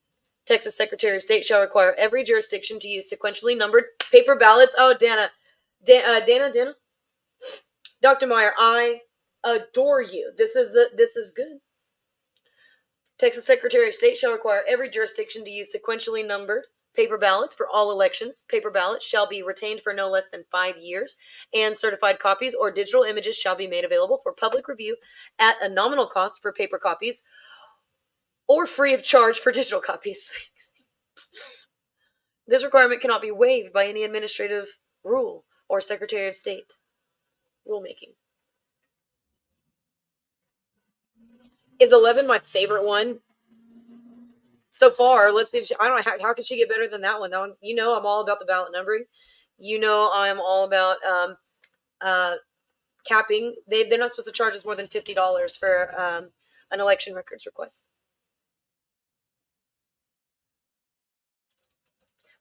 Texas Secretary of State shall require every jurisdiction to use sequentially numbered paper ballots. Oh, Dana. Dr. Meyer, I adore you. This is good. Texas Secretary of State shall require every jurisdiction to use sequentially numbered paper ballots for all elections. Paper ballots shall be retained for no less than 5 years, and certified copies or digital images shall be made available for public review at a nominal cost for paper copies or free of charge for digital copies. This requirement cannot be waived by any administrative rule or Secretary of State rulemaking. Is 11 my favorite one so far? Let's see if I don't know how can she get better than that one. That one, I'm all about the ballot numbering. I'm all about capping. They're not supposed to charge us more than $50 for an election records request.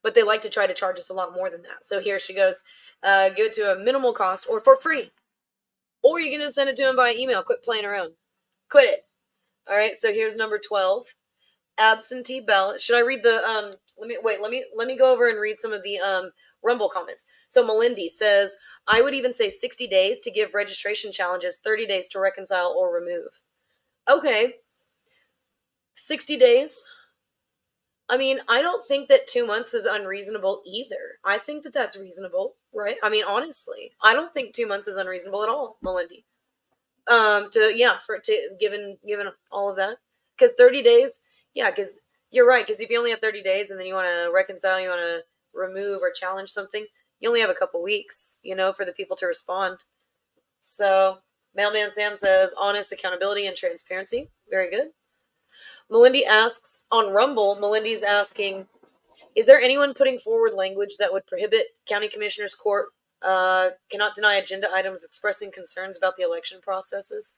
But they like to try to charge us a lot more than that. So here she goes. Go to a minimal cost or for free. Or you can just send it to them by email. Quit playing around. Quit it. All right, so here's number 12. Absentee ballot. Should I read the let me go over and read some of the Rumble comments. So Melindy says, I would even say 60 days to give registration challenges 30 days to reconcile or remove. Okay. 60 days. I mean, I don't think that 2 months is unreasonable either. I think that that's reasonable, right? I mean, honestly, I don't think 2 months is unreasonable at all, Melindy. Given all of that, because 30 days, yeah, because you're right. Because if you only have 30 days and then you want to reconcile, you want to remove or challenge something, you only have a couple weeks, for the people to respond. So, Mailman Sam says honest accountability and transparency. Very good. Melindy asks on Rumble, Melindy's asking, is there anyone putting forward language that would prohibit county commissioners court cannot deny agenda items expressing concerns about the election processes?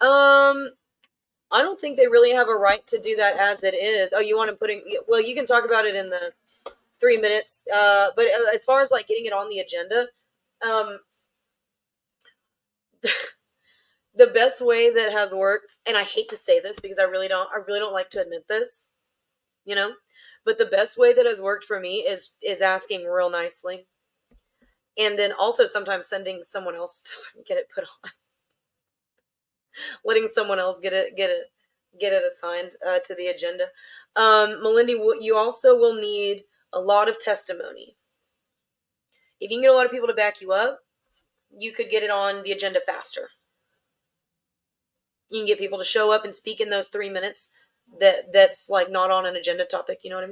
I don't think they really have a right to do that as it is. Oh, you want to put in, well, you can talk about it in the 3 minutes. But as far as like getting it on the agenda, um, the best way that has worked, and I hate to say this because I really don't like to admit this, you know, but the best way that has worked for me is asking real nicely. And then also sometimes sending someone else to get it put on, letting someone else get it assigned to the agenda. Melindy, you also will need a lot of testimony. If you can get a lot of people to back you up, you could get it on the agenda faster. You can get people to show up and speak in those 3 minutes that's like not on an agenda topic. You know what I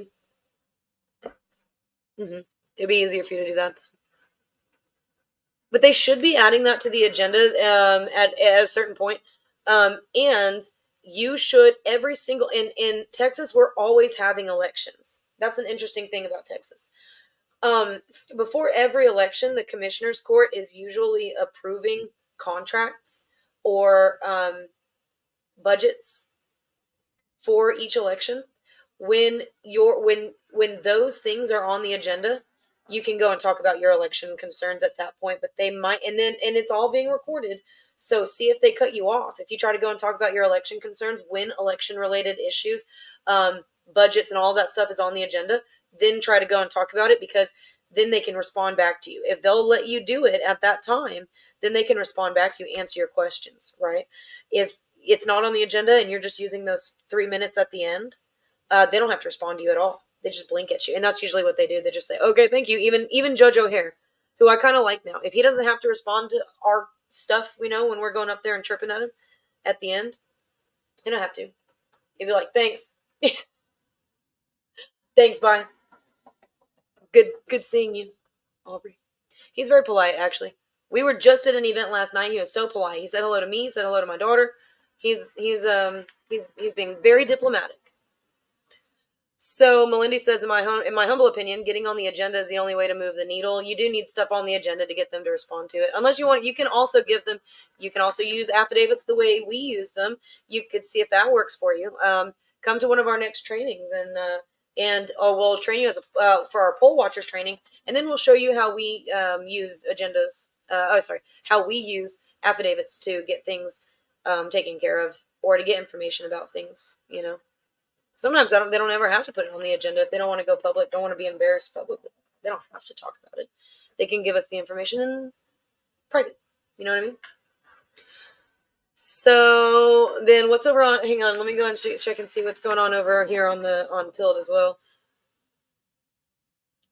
mean? It'd be easier for you to do that. But they should be adding that to the agenda at a certain point. And you should every single in Texas, we're always having elections. That's an interesting thing about Texas. Before every election, the commissioner's court is usually approving contracts or budgets for each election. When those things are on the agenda, you can go and talk about your election concerns at that point. But they might, and it's all being recorded. So see if they cut you off. If you try to go and talk about your election concerns when election related issues, budgets and all that stuff is on the agenda, then try to go and talk about it, because then they can respond back to you. If they'll let you do it at that time, then they can respond back to you, answer your questions, right? If it's not on the agenda and you're just using those 3 minutes at the end, they don't have to respond to you at all. They just blink at you, and that's usually what they do. They just say, "Okay, thank you." Even Judge O'Hare, who I kind of like now, if he doesn't have to respond to our stuff, when we're going up there and chirping at him at the end, he don't have to. He'd be like, "Thanks, thanks, bye. Good seeing you, Aubrey." He's very polite, actually. We were just at an event last night. He was so polite. He said hello to me. He said hello to my daughter. He's being very diplomatic. So Melindy says, in my humble opinion, getting on the agenda is the only way to move the needle. You do need stuff on the agenda to get them to respond to it. Unless you want, you can also use affidavits the way we use them. You could see if that works for you. Come to one of our next trainings, and we'll train you for our poll watchers training, and then we'll show you how we use agendas. How we use affidavits to get things taken care of, or to get information about things. Sometimes they don't ever have to put it on the agenda if they don't want to go public, don't want to be embarrassed publicly. They don't have to talk about it. They can give us the information in private. You know what I mean? So then what's over on, hang on, let me go and check and see what's going on over here on Pilled as well.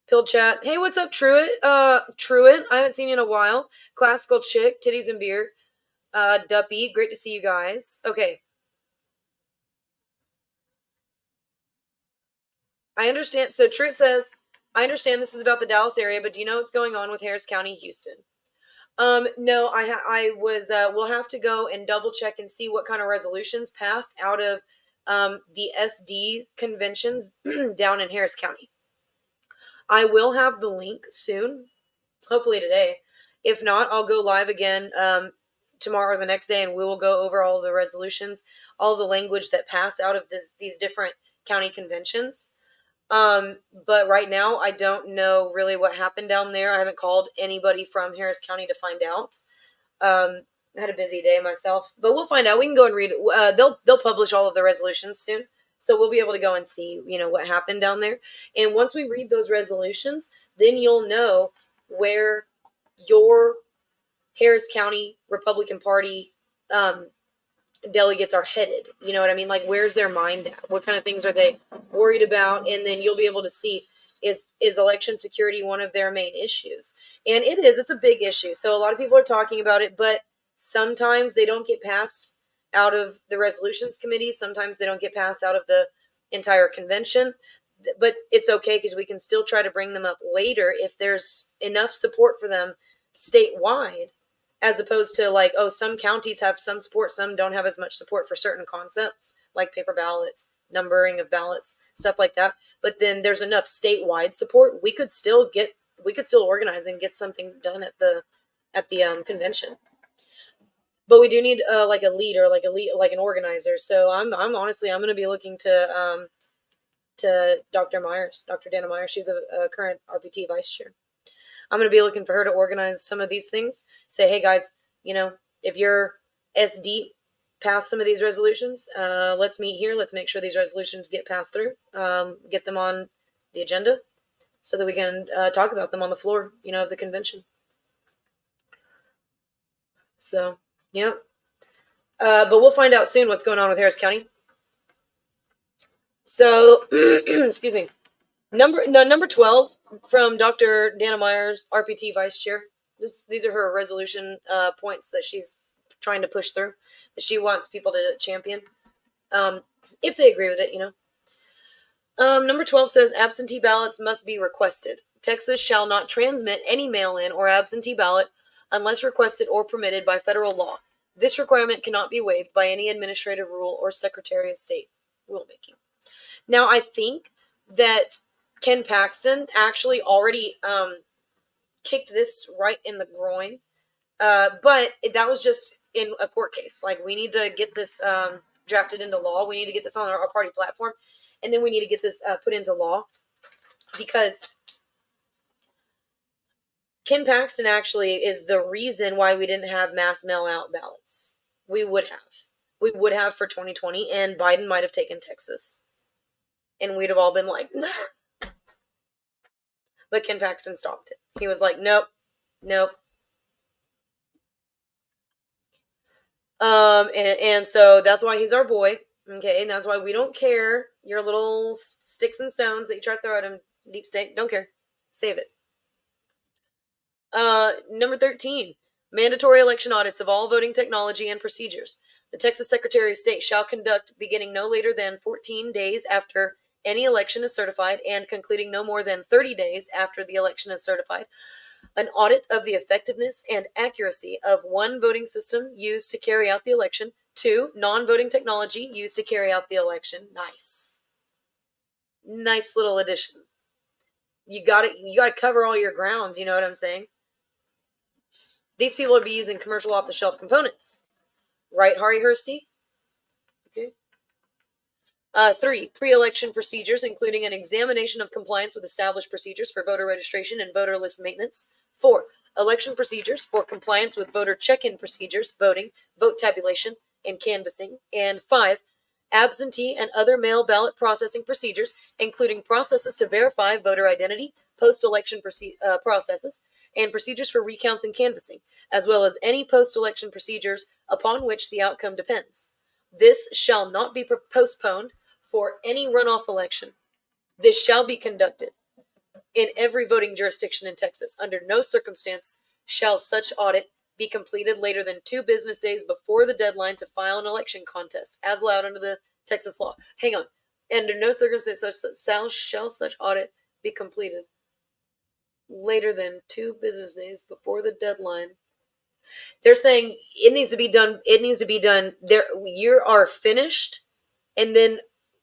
Pilled chat. Hey, what's up, Truett? Truett, I haven't seen you in a while. Classical Chick, Titties and Beer. Duppy, great to see you guys. Okay. I understand. So Truett says, I understand this is about the Dallas area, but do you know what's going on with Harris County, Houston? No, I was, we'll have to go and double check and see what kind of resolutions passed out of, the SD conventions down in Harris County. I will have the link soon, hopefully today. If not, I'll go live again, tomorrow or the next day, and we will go over all the resolutions, all the language that passed out of these different county conventions. But right now I don't know really what happened down there. I haven't called anybody from Harris County to find out. I had a busy day myself, but we'll find out. We can go and read it. They'll publish all of the resolutions soon, so we'll be able to go and see, what happened down there. And once we read those resolutions, then you'll know where your Harris County Republican Party, delegates are headed. You know what I mean? Like, where's their mind at? What kind of things are they worried about? And then you'll be able to see, is election security one of their main issues? And it is. It's a big issue. So a lot of people are talking about it, but sometimes they don't get passed out of the resolutions committee. Sometimes they don't get passed out of the entire convention. But it's okay, because we can still try to bring them up later if there's enough support for them statewide. as opposed to like, oh, some counties have some support, some don't have as much support for certain concepts like paper ballots, numbering of ballots, stuff like that. But then there's enough statewide support. We could still organize and get something done at the convention. But we do need like a leader, like an organizer. So I'm honestly I'm going to be looking to Dr. Myers, Dr. Dana Myers. She's a current RPT vice chair. I'm going to be looking for her to organize some of these things. Say, hey guys, if you're SD past some of these resolutions, let's meet here. Let's make sure these resolutions get passed through. Get them on the agenda so that we can talk about them on the floor, of the convention. So, yeah. But we'll find out soon what's going on with Harris County. So, excuse me. Number 12 from Dr. Dana Myers, RPT Vice Chair. These are her resolution points that she's trying to push through, that she wants people to champion, if they agree with it, Number 12 says absentee ballots must be requested. Texas shall not transmit any mail-in or absentee ballot unless requested or permitted by federal law. This requirement cannot be waived by any administrative rule or Secretary of State rulemaking. Now, I think that Ken Paxton actually already kicked this right in the groin, but that was just in a court case. Like, we need to get this drafted into law. We need to get this on our party platform, and then we need to get this put into law, because Ken Paxton actually is the reason why we didn't have mass mail-out ballots. We would have for 2020, and Biden might have taken Texas, and we'd have all been like, nah. But Ken Paxton stopped it. He was like, nope. And so that's why he's our boy. Okay, and that's why we don't care your little sticks and stones that you try to throw at him, deep state. Don't care. Save it. Number 13, mandatory election audits of all voting technology and procedures. The Texas Secretary of State shall conduct, beginning no later than 14 days after any election is certified and concluding no more than 30 days after the election is certified, an audit of the effectiveness and accuracy of one, voting system used to carry out the election, 2, non-voting technology used to carry out the election. Nice little addition. You got to cover all your grounds, you know what I'm saying? These people would be using commercial off-the-shelf components. Right, Hari Hursty? Okay. 3, pre-election procedures, including an examination of compliance with established procedures for voter registration and voter list maintenance. 4, election procedures for compliance with voter check-in procedures, voting, vote tabulation, and canvassing. And 5, absentee and other mail ballot processing procedures, including processes to verify voter identity, post-election processes, and procedures for recounts and canvassing, as well as any post-election procedures upon which the outcome depends. This shall not be postponed for any runoff election. This shall be conducted in every voting jurisdiction in Texas. Under no circumstance shall such audit be completed later than 2 business days before the deadline to file an election contest, as allowed under the Texas law. Hang on. Under no circumstance shall such audit be completed later than 2 business days before the deadline. They're saying it needs to be done. It needs to be done. You are finished, and then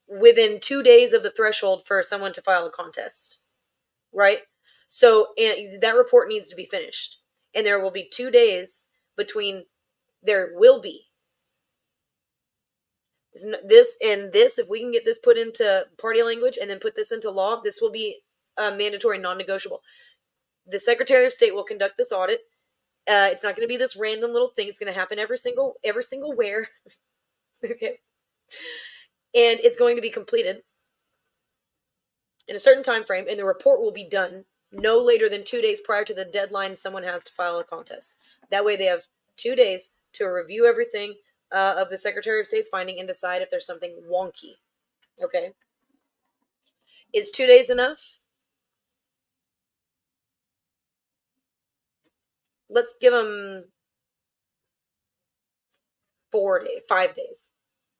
within 2 days of the threshold for someone to file a contest, right? So that report needs to be finished, and there will be 2 days between. There will be this and this. If we can get this put into party language and then put this into law, this will be mandatory, non-negotiable. The Secretary of State will conduct this audit. It's not going to be this random little thing. It's going to happen every single where. Okay. And it's going to be completed in a certain time frame, and the report will be done no later than 2 days prior to the deadline someone has to file a contest. That way they have 2 days to review everything of the Secretary of State's finding and decide if there's something wonky. Okay. Is 2 days enough? Let's give them 5 days.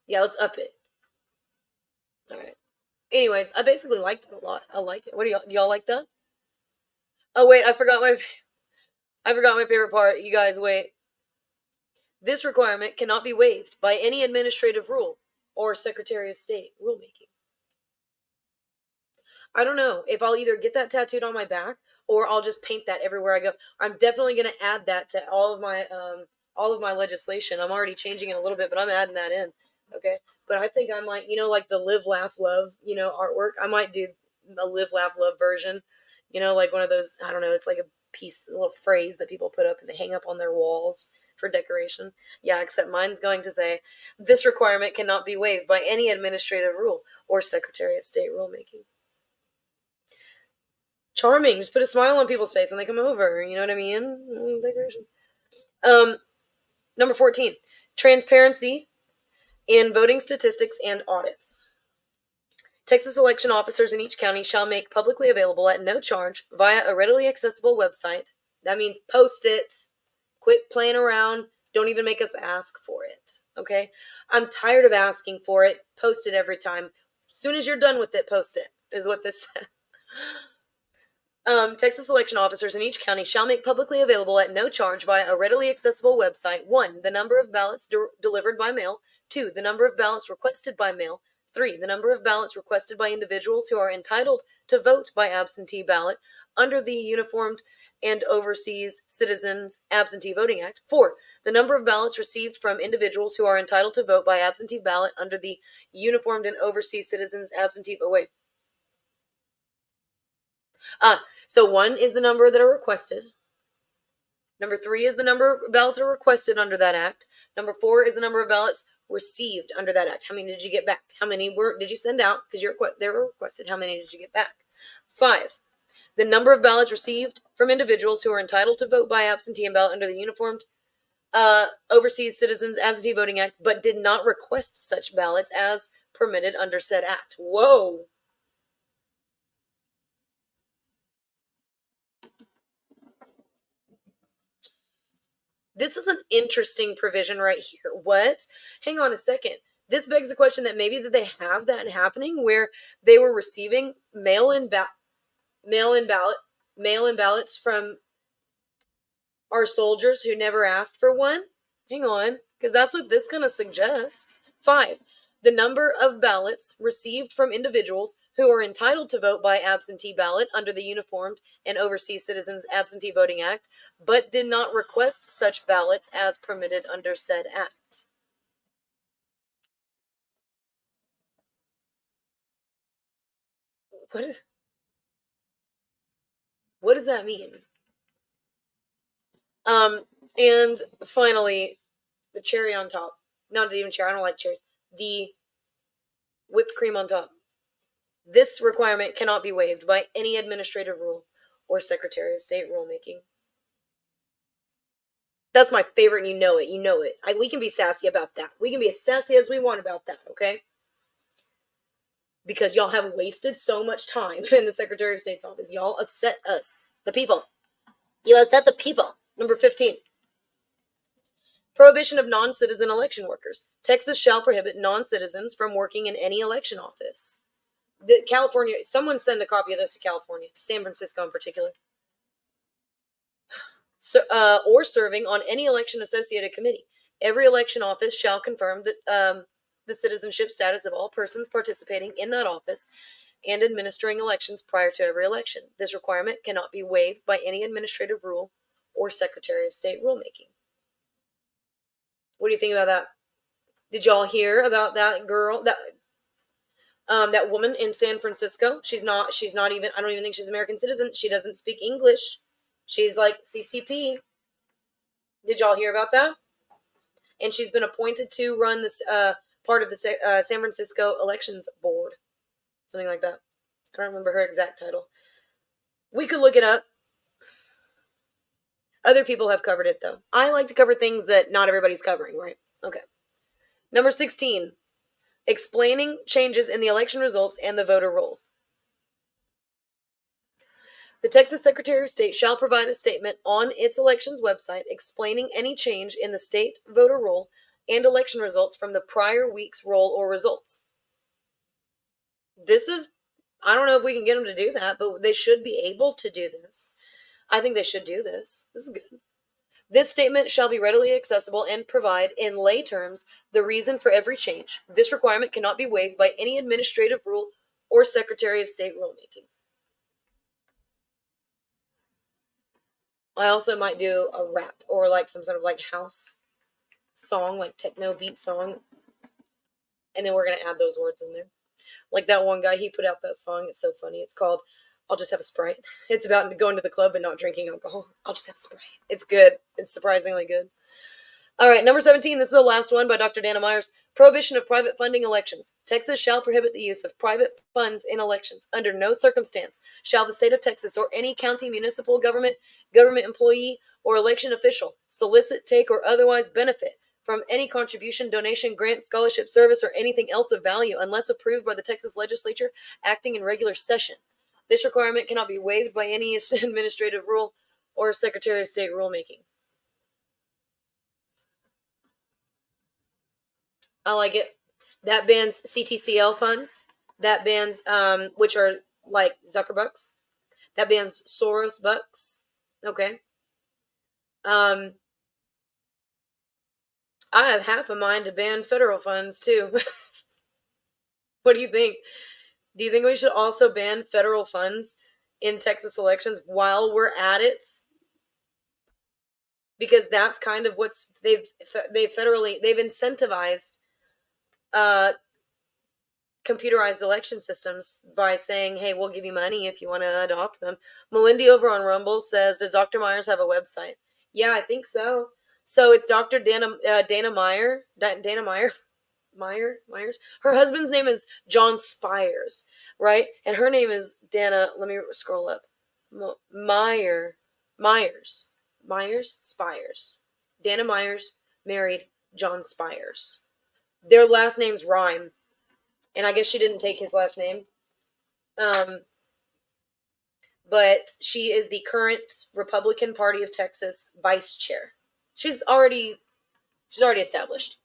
Yeah, let's up it. All right. Anyways, I basically liked it a lot. I like it. What do y'all like that? Oh wait, I forgot my favorite part. You guys wait. This requirement cannot be waived by any administrative rule or Secretary of State rulemaking. I don't know if I'll either get that tattooed on my back or I'll just paint that everywhere I go. I'm definitely going to add that to all of my legislation. I'm already changing it a little bit, but I'm adding that in. Okay. But I think I might, like the live, laugh, love, artwork. I might do a live, laugh, love version, like one of those, I don't know, it's like a piece, a little phrase that people put up and they hang up on their walls for decoration. Yeah, except mine's going to say, this requirement cannot be waived by any administrative rule or Secretary of State rulemaking. Charming. Just put a smile on people's face when they come over. You know what I mean? Decoration. Number 14. Transparency in voting statistics and audits. Texas election officers in each county shall make publicly available at no charge via a readily accessible website. That means post it. Quit playing around. Don't even make us ask for it. Okay? I'm tired of asking for it. Post it every time. As soon as you're done with it, post it, is what this says. Texas election officers in each county shall make publicly available at no charge via a readily accessible website 1. The number of ballots delivered by mail. 2. The number of ballots requested by mail. 3. The number of ballots requested by individuals who are entitled to vote by absentee ballot under the Uniformed and Overseas Citizens Absentee Voting Act. 4. The number of ballots received from individuals who are entitled to vote by absentee ballot under the Uniformed and Overseas Citizens Absentee Vote. So 1 is the number that are requested. Number 3 is the number of ballots that are requested under that act. Number 4 is the number of ballots received under that act. How many did you get back? How many did you send out? Because they were requested. How many did you get back? 5. The number of ballots received from individuals who are entitled to vote by absentee and ballot under the Uniformed Overseas Citizens Absentee Voting Act, but did not request such ballots as permitted under said act. Whoa. This is an interesting provision right here. What? Hang on a second. This begs the question that maybe that they have that happening where they were receiving mail-in ballots from our soldiers who never asked for one. Hang on, because that's what this kind of suggests. 5. The number of ballots received from individuals who are entitled to vote by absentee ballot under the Uniformed and Overseas Citizens Absentee Voting Act, but did not request such ballots as permitted under said act. What does that mean? And finally, the cherry on top. Not even cherry, I don't like cherries. The whipped cream on top. This requirement cannot be waived by any administrative rule or Secretary of State rulemaking. That's my favorite, and you know it. You know it. We can be sassy about that. We can be as sassy as we want about that, okay? Because y'all have wasted so much time in the Secretary of State's office. Y'all upset us, the people. You upset the people. Number 15. Prohibition of non-citizen election workers. Texas shall prohibit non-citizens from working in any election office. California, someone send a copy of this to California, to San Francisco in particular. So, or serving on any election associated committee. Every election office shall confirm that the citizenship status of all persons participating in that office and administering elections prior to every election. This requirement cannot be waived by any administrative rule or Secretary of State rulemaking. What do you think about that? Did y'all hear about that girl, that woman in San Francisco? She's not even, I don't even think she's an American citizen. She doesn't speak English. She's like CCP. Did y'all hear about that? And she's been appointed to run this part of the San Francisco Elections Board. Something like that. I don't remember her exact title. We could look it up. Other people have covered it, though. I like to cover things that not everybody's covering, right? Okay. Number 16. Explaining changes in the election results and the voter rolls. The Texas Secretary of State shall provide a statement on its elections website explaining any change in the state voter roll and election results from the prior week's roll or results. This is, I don't know if we can get them to do that, but they should be able to do this. I think they should do this. This is good. This statement shall be readily accessible and provide, in lay terms, the reason for every change. This requirement cannot be waived by any administrative rule or Secretary of State rulemaking. I also might do a rap or like some sort of like house song, like techno beat song, and then we're gonna add those words in there. Like that one guy, he put out that song. It's so funny. It's called "I'll Just Have a Sprite." It's about going to the club and not drinking alcohol. I'll just have a Sprite. It's good. It's surprisingly good. All right, number 17. This is the last one by Dr. Dana Myers. Prohibition of private funding elections. Texas shall prohibit the use of private funds in elections. Under no circumstance shall the state of Texas or any county municipal government, government employee, or election official solicit, take, or otherwise benefit from any contribution, donation, grant, scholarship, service, or anything else of value unless approved by the Texas legislature acting in regular session. This requirement cannot be waived by any administrative rule or Secretary of State rulemaking. I like it. That bans CTCL funds. That bans, which are like Zuckerbucks. That bans Soros bucks. Okay. I have half a mind to ban federal funds too. What do you think? Do you think we should also ban federal funds in Texas elections while we're at it? Because that's kind of what's they've incentivized uh computerized election systems by saying, hey, we'll give you money if you want to adopt them. Melindy over on Rumble says, does Dr. Myers have a website? Yeah, I think so. So it's Dr. Dana Myers. Her husband's name is John Spires, right? And her name is Dana. Let me scroll up. Myers Spires. Dana Myers married John Spires. Their last names rhyme, and I guess she didn't take his last name. But she is the current Republican Party of Texas vice chair. She's already established.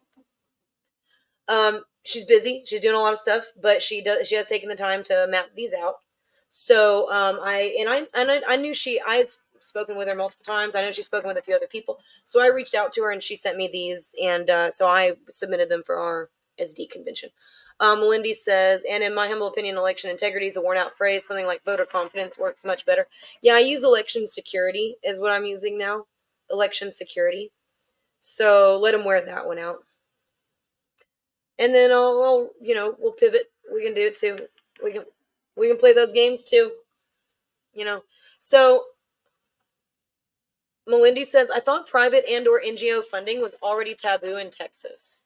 She's busy. She's doing a lot of stuff, but she has taken the time to map these out. So I knew I had spoken with her multiple times. I know she's spoken with a few other people. So I reached out to her and she sent me these, and so I submitted them for our SD convention. Melindy says, and in my humble opinion, election integrity is a worn out phrase. Something like voter confidence works much better. Yeah, I use election security is what I'm using now. Election security. So let them wear that one out. And then we'll pivot. We can do it too. We can play those games too. So Melindy says, I thought private and or NGO funding was already taboo in Texas.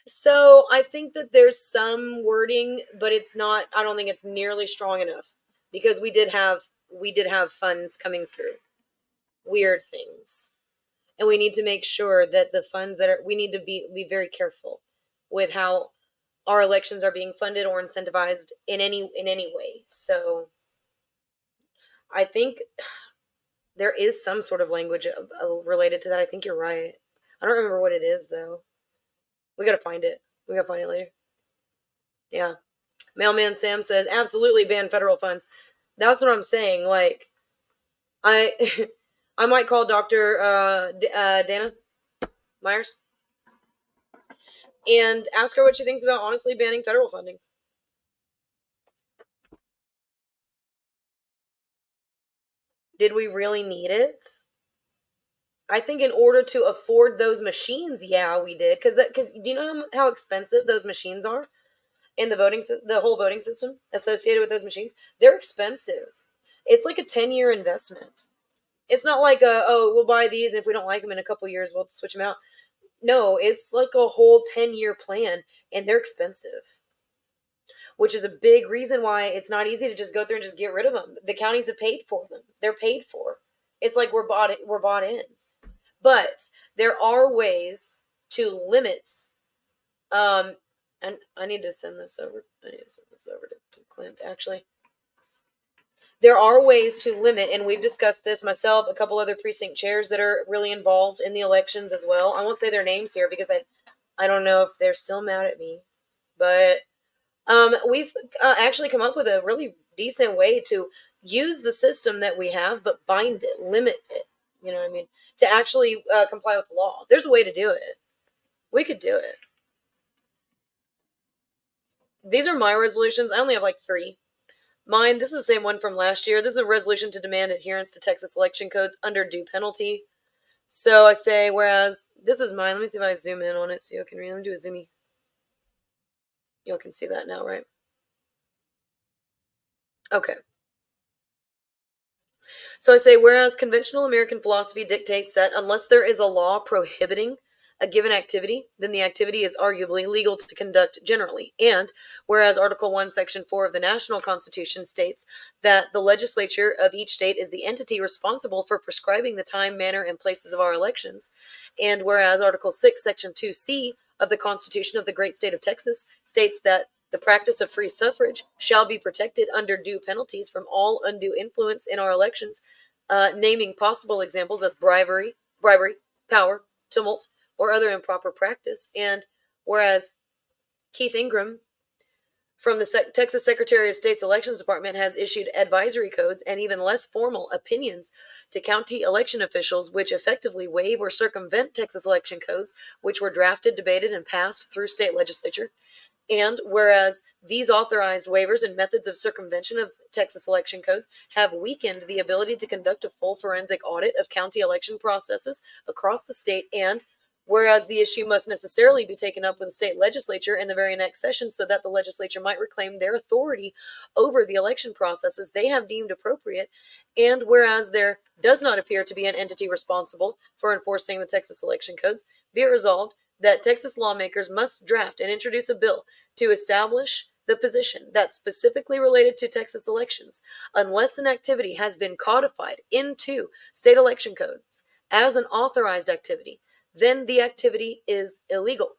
So I think that there's some wording, but it's not. I don't think it's nearly strong enough because we did have funds coming through. Weird things, and we need to make sure that the funds we need to be very careful with how our elections are being funded or incentivized in any way. So I think there is some sort of language related to that. I think you're right. I don't remember what it is though. We gotta find it. Later. Yeah. Mailman Sam says, absolutely ban federal funds. That's what I'm saying. Like, I I might call Dr. Dana Myers and ask her what she thinks about honestly banning federal funding. Did we really need it? I think in order to afford those machines, yeah, we did. Because do you know how expensive those machines are? And the whole voting system associated with those machines, they're expensive. It's like a 10-year investment. It's not like we'll buy these and if we don't like them in a couple years, we'll switch them out. No, it's like a whole 10-year plan and they're expensive, which is a big reason why it's not easy to just go through and just get rid of them. The counties have paid for them. They're paid for. It's like we're bought in. But there are ways to limit and I need to send this over. To Clint, actually. There are ways to limit, and we've discussed this myself, a couple other precinct chairs that are really involved in the elections as well. I won't say their names here because I don't know if they're still mad at me. But we've actually come up with a really decent way to use the system that we have, but bind it, limit it, You know what I mean? To actually comply with the law. There's a way to do it. We could do it. These are my resolutions. I only have like 3. Mine, this is the same one from last year. This is a resolution to demand adherence to Texas election codes under due penalty. So I say, whereas, this is mine. Let me see if I zoom in on it so you can read. Let me do a zoomy. You can see that now, right? Okay. So I say, whereas conventional American philosophy dictates that unless there is a law prohibiting a given activity, then the activity is arguably legal to conduct generally. And whereas Article 1, Section 4 of the National Constitution states that the legislature of each state is the entity responsible for prescribing the time, manner, and places of our elections. And whereas Article 6, Section 2C of the Constitution of the Great State of Texas states that the practice of free suffrage shall be protected under due penalties from all undue influence in our elections, naming possible examples as bribery, power, tumult, or other improper practice. And whereas Keith Ingram from the Texas Secretary of State's Elections Department has issued advisory codes and even less formal opinions to county election officials, which effectively waive or circumvent Texas election codes, which were drafted, debated, and passed through state legislature. And whereas these authorized waivers and methods of circumvention of Texas election codes have weakened the ability to conduct a full forensic audit of county election processes across the state, and whereas the issue must necessarily be taken up with the state legislature in the very next session so that the legislature might reclaim their authority over the election processes they have deemed appropriate, and whereas there does not appear to be an entity responsible for enforcing the Texas election codes, be it resolved that Texas lawmakers must draft and introduce a bill to establish the position that specifically related to Texas elections, unless an activity has been codified into state election codes as an authorized activity, then the activity is illegal.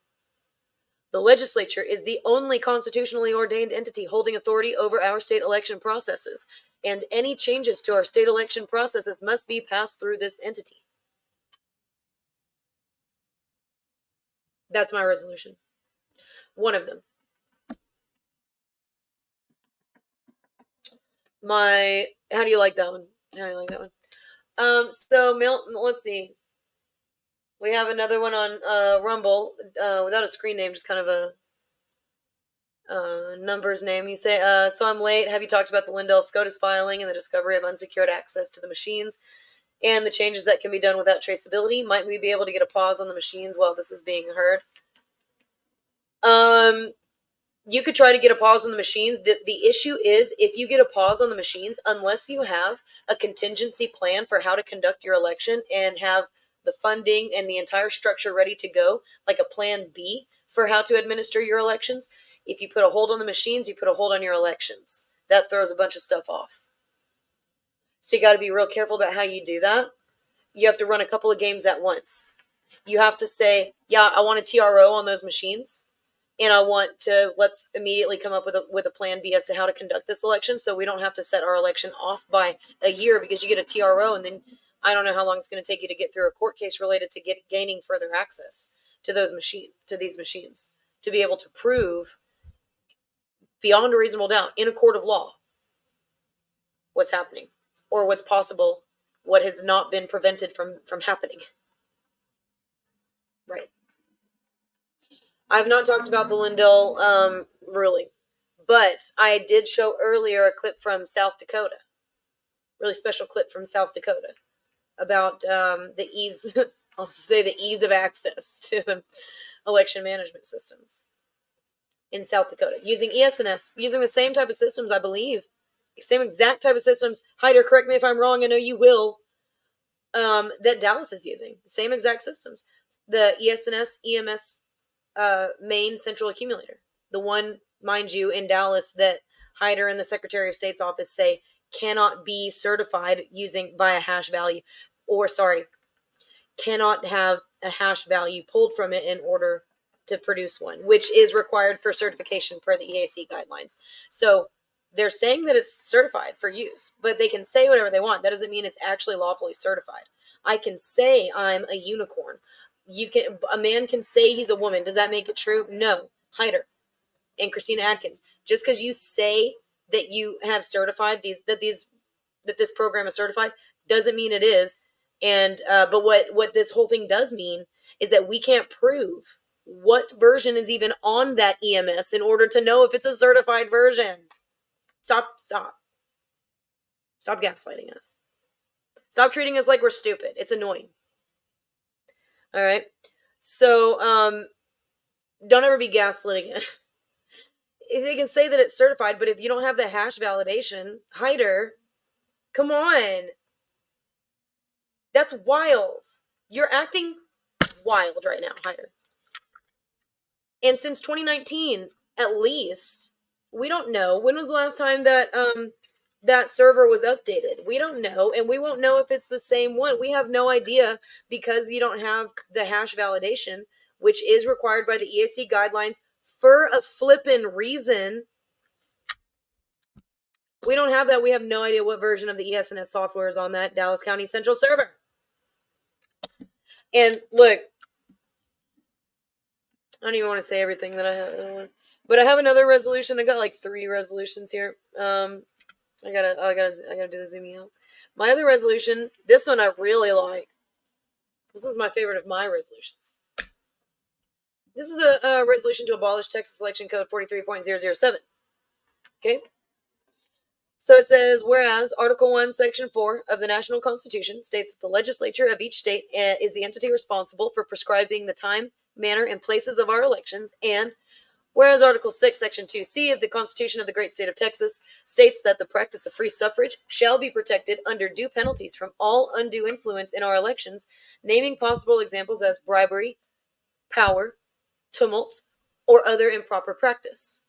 The legislature is the only constitutionally ordained entity holding authority over our state election processes, and any changes to our state election processes must be passed through this entity. That's my resolution. One of them. How do you like that one? How do you like that one? Let's see. We have another one on Rumble without a screen name, just kind of a numbers name. You say, so I'm late. Have you talked about the Lindell SCOTUS filing and the discovery of unsecured access to the machines and the changes that can be done without traceability? Might we be able to get a pause on the machines while this is being heard? You could try to get a pause on the machines. The issue is, if you get a pause on the machines, unless you have a contingency plan for how to conduct your election and have the funding and the entire structure ready to go, like a plan B for how to administer your elections, if you put a hold on the machines, you put a hold on your elections. That throws a bunch of stuff off. So you got to be real careful about how you do that. You have to run a couple of games at once. You have to say, yeah, I want a TRO on those machines, and I want to, let's immediately come up with a plan B as to how to conduct this election, so we don't have to set our election off by a year because you get a TRO, and then I don't know how long it's going to take you to get through a court case related to gaining further access to these machines, to be able to prove beyond a reasonable doubt in a court of law what's happening, or what's possible, what has not been prevented from happening. Right. I've not talked about the Lindell ruling, but I did show earlier a clip from South Dakota, really special clip from South Dakota about the ease, I'll say the ease of access to election management systems in South Dakota using ES&S, using the same type of systems, I believe, same exact type of systems. Hyder, correct me if I'm wrong. I know you will. That Dallas is using same exact systems. The ES&S EMS main central accumulator, the one, mind you, in Dallas that Hyder and the Secretary of State's office say cannot be certified using by a hash value, cannot have a hash value pulled from it in order to produce one, which is required for certification per the EAC guidelines. So they're saying that it's certified for use, but they can say whatever they want. That doesn't mean it's actually lawfully certified. I can say I'm a unicorn. A man can say he's a woman. Does that make it true? No. Hyder and Christina Adkins, just because you say that you have certified that this program is certified doesn't mean it is. And but what this whole thing does mean is that we can't prove what version is even on that EMS in order to know if it's a certified version. Stop gaslighting us. Stop treating us like we're stupid. It's annoying. All right. So don't ever be gaslit again. They can say that it's certified, but if you don't have the hash validation, hider, come on. That's wild. You're acting wild right now, hider. And since 2019, at least, we don't know. When was the last time that that server was updated? We don't know, and we won't know if it's the same one. We have no idea because you don't have the hash validation, which is required by the EAC guidelines for a flippin' reason. We don't have that. We have no idea what version of the ES&S software is on that Dallas County Central server. And look, I don't even want to say everything that I have, but I have another resolution. I got like 3 resolutions here. I gotta do the zooming out. My other resolution, this one I really like. This is my favorite of my resolutions. This is a resolution to abolish Texas Election Code 43.007. Okay. So it says, whereas Article 1, Section 4 of the National Constitution states that the legislature of each state is the entity responsible for prescribing the time, manner, and places of our elections, and whereas Article 6, Section 2C of the Constitution of the Great State of Texas states that the practice of free suffrage shall be protected under due penalties from all undue influence in our elections, naming possible examples as bribery, power, tumult, or other improper practice.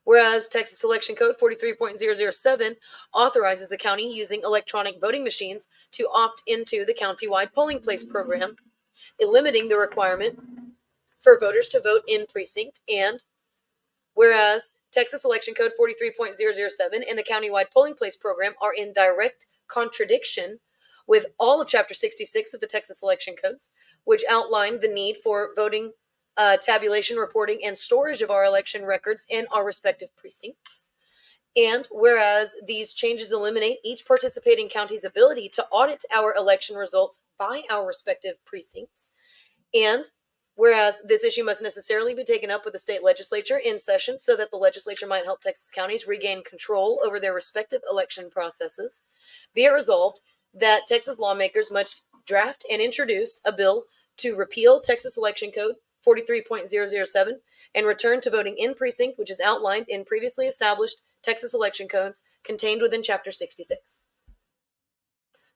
Whereas Texas Election Code 43.007 authorizes a county using electronic voting machines to opt into the countywide polling place program, limiting the requirement for voters to vote in precinct. And whereas Texas Election Code 43.007 and the countywide polling place program are in direct contradiction with all of Chapter 66 of the Texas Election Codes, which outline the need for voting tabulation, reporting, and storage of our election records in our respective precincts. And whereas these changes eliminate each participating county's ability to audit our election results by our respective precincts, and whereas this issue must necessarily be taken up with the state legislature in session so that the legislature might help Texas counties regain control over their respective election processes, be it resolved that Texas lawmakers must draft and introduce a bill to repeal Texas Election Code 43.007 and return to voting in precinct, which is outlined in previously established Texas election codes contained within Chapter 66.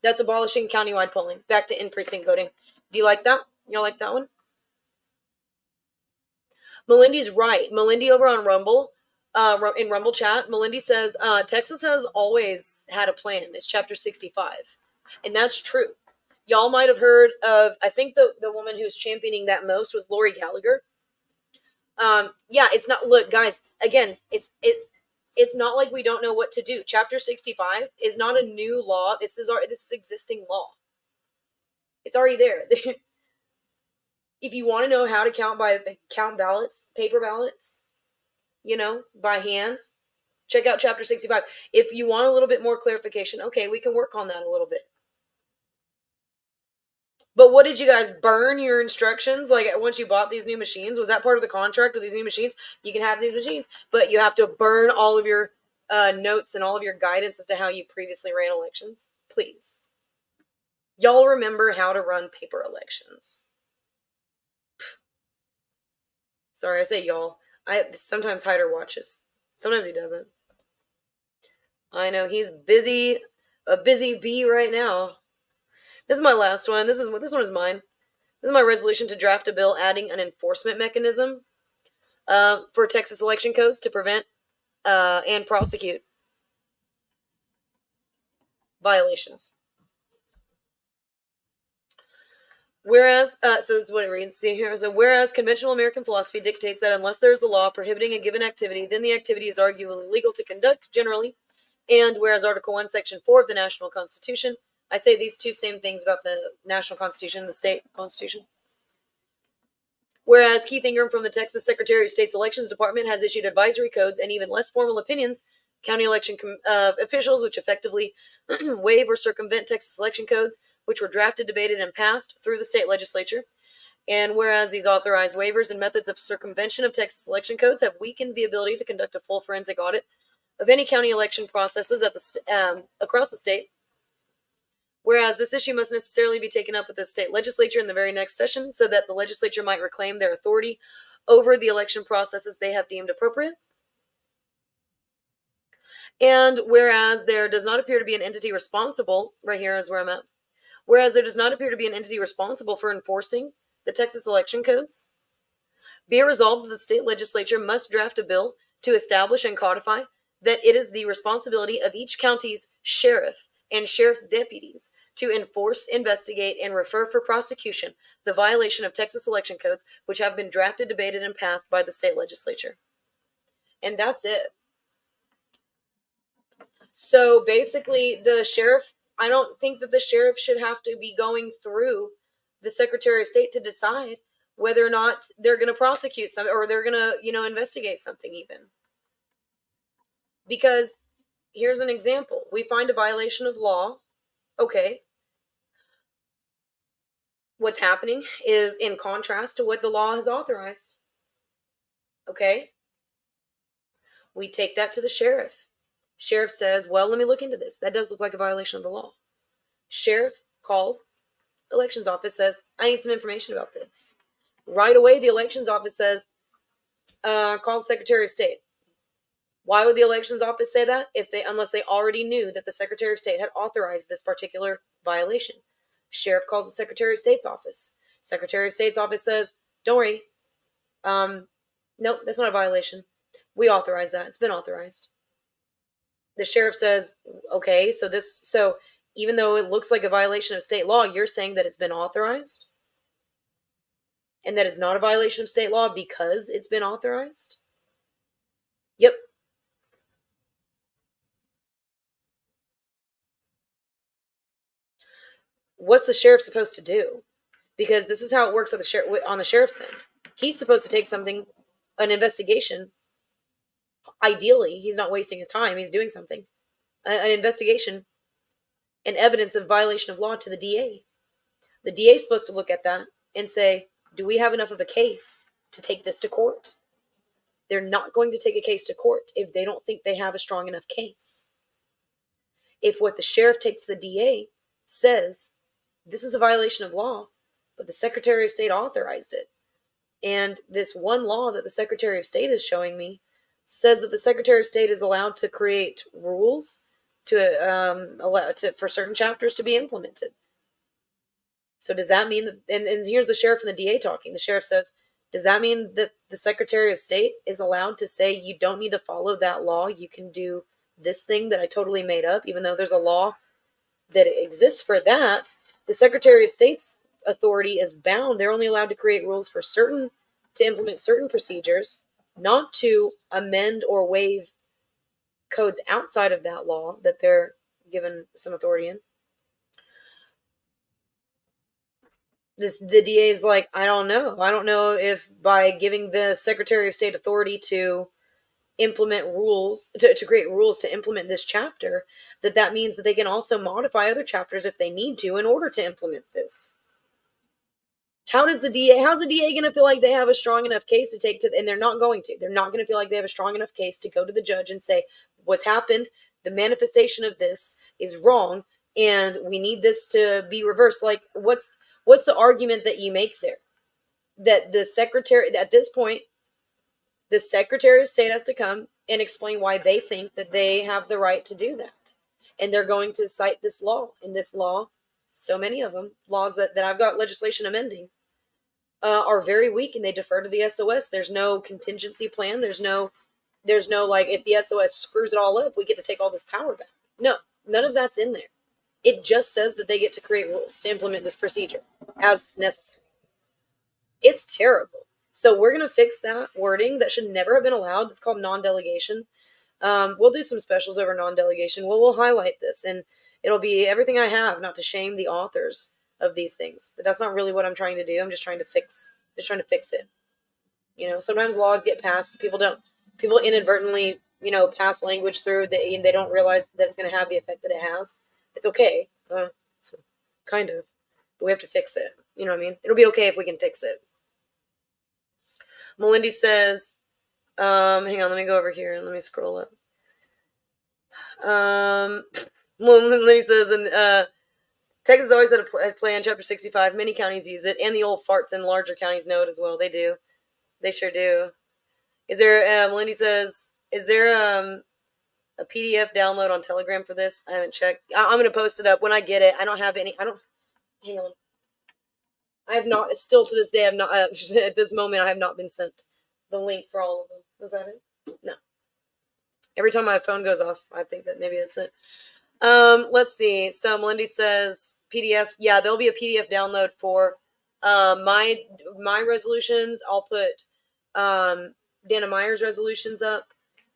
That's abolishing countywide polling. Back to in-precinct voting. Do you like that? Y'all like that one? Melindy's right. Melindy over on Rumble, in Rumble chat, Melindy says, Texas has always had a plan. It's Chapter 65. And that's true. Y'all might have heard of, I think the woman who's championing that most was Lori Gallagher. Yeah, it's not, look, guys, again, it's not like we don't know what to do. Chapter 65 is not a new law. This is existing law. It's already there. If you want to know how to count ballots, paper ballots, by hands, check out Chapter 65. If you want a little bit more clarification, okay, we can work on that a little bit. But what did you guys burn your instructions? Like once you bought these new machines, was that part of the contract with these new machines? You can have these machines, but you have to burn all of your notes and all of your guidance as to how you previously ran elections. Please. Y'all remember how to run paper elections. Sorry, I say y'all. Sometimes Hyder watches. Sometimes he doesn't. I know he's busy, a busy bee right now. This is my last one. This one is mine. This is my resolution to draft a bill adding an enforcement mechanism for Texas election codes to prevent and prosecute violations. Whereas, so this is what it reads. See here. So, whereas conventional American philosophy dictates that unless there is a law prohibiting a given activity, then the activity is arguably legal to conduct generally. And whereas Article 1, Section 4 of the National Constitution, I say these two same things about the National Constitution and the state constitution. Whereas Keith Ingram from the Texas Secretary of State's Elections Department has issued advisory codes and even less formal opinions, county election officials, which effectively waive or circumvent Texas election codes, which were drafted, debated, and passed through the state legislature. And whereas these authorized waivers and methods of circumvention of Texas election codes have weakened the ability to conduct a full forensic audit of any county election processes across the state. Whereas this issue must necessarily be taken up with the state legislature in the very next session so that the legislature might reclaim their authority over the election processes they have deemed appropriate. And whereas there does not appear to be an entity responsible, right here is where I'm at, whereas there does not appear to be an entity responsible for enforcing the Texas election codes, be it resolved that the state legislature must draft a bill to establish and codify that it is the responsibility of each county's sheriff and sheriff's deputies to enforce, investigate, and refer for prosecution the violation of Texas election codes which have been drafted, debated, and passed by the state legislature. And that's it. So basically, the sheriff, I don't think that the sheriff should have to be going through the Secretary of State to decide whether or not they're going to prosecute something or they're going to, investigate something even. Because here's an example. We find a violation of law. Okay. What's happening is in contrast to what the law has authorized. Okay. We take that to the sheriff. Sheriff says, well, let me look into this. That does look like a violation of the law. Sheriff calls, elections office says, I need some information about this. Right away, the elections office says, call the Secretary of State. Why would the elections office say that? Unless they already knew that the Secretary of State had authorized this particular violation. Sheriff calls the Secretary of State's office. Secretary of State's office says, don't worry. Nope, that's not a violation. We authorize that. It's been authorized. The sheriff says, okay, so even though it looks like a violation of state law, you're saying that it's been authorized? And that it's not a violation of state law because it's been authorized? Yep. What's the sheriff supposed to do? Because this is how it works on the sheriff's end. He's supposed to take an investigation. Ideally, he's not wasting his time. He's doing something. An investigation and evidence of violation of law to the DA. The DA is supposed to look at that and say, do we have enough of a case to take this to court? They're not going to take a case to court if they don't think they have a strong enough case. If what the sheriff takes to the DA says, this is a violation of law, but the Secretary of State authorized it, and this one law that the Secretary of State is showing me says that the Secretary of State is allowed to create rules for certain chapters to be implemented. So does that mean that, and here's the sheriff and the DA talking. The sheriff says, does that mean that the Secretary of State is allowed to say you don't need to follow that law? You can do this thing that I totally made up, even though there's a law that exists for that. The Secretary of State's authority is bound. They're only allowed to create rules to implement certain procedures, not to amend or waive codes outside of that law that they're given some authority in. The DA is like, I don't know. I don't know if by giving the Secretary of State authority to implement rules, to create rules to implement this chapter, that means that they can also modify other chapters if they need to in order to implement this. How's the DA going to feel like they have a strong enough case to take to, and they're not going to. They're not going to feel like they have a strong enough case to go to the judge and say, what's happened, the manifestation of this is wrong, and we need this to be reversed. Like, what's the argument that you make there? That the Secretary, at this point, the Secretary of State has to come and explain why they think that they have the right to do that. And they're going to cite this law. And this law, so many of them, laws that I've got legislation amending, are very weak, and they defer to the SOS. There's no contingency plan. There's no like, if the SOS screws it all up, we get to take all this power back. No, none of that's in there. It just says that they get to create rules to implement this procedure as necessary. It's terrible. So we're going to fix that wording that should never have been allowed. It's called non-delegation. We'll do some specials over non-delegation. We'll highlight this, and it'll be everything I have, not to shame the authors of these things. But that's not really what I'm trying to do. I'm just trying to fix it. Sometimes laws get passed. People inadvertently, pass language through that they don't realize that it's going to have the effect that it has. It's okay. kind of. But we have to fix it. You know what I mean? It'll be okay if we can fix it. Melindy says, hang on, let me go over here and let me scroll up. Melindy says, and Texas always had a plan, Chapter 65. Many counties use it, and the old farts in larger counties know it as well. They do. They sure do. Is there, Melindy says, is there a PDF download on Telegram for this? I haven't checked. I'm going to post it up when I get it. I don't have any. Hang on. I have not, still to this day, I've not, at this moment, I have not been sent the link for all of them. Was that it? No. Every time my phone goes off, I think that maybe that's it. Let's see. So Melindy says PDF. Yeah, there'll be a PDF download for my resolutions. I'll put Dana Meyer's resolutions up,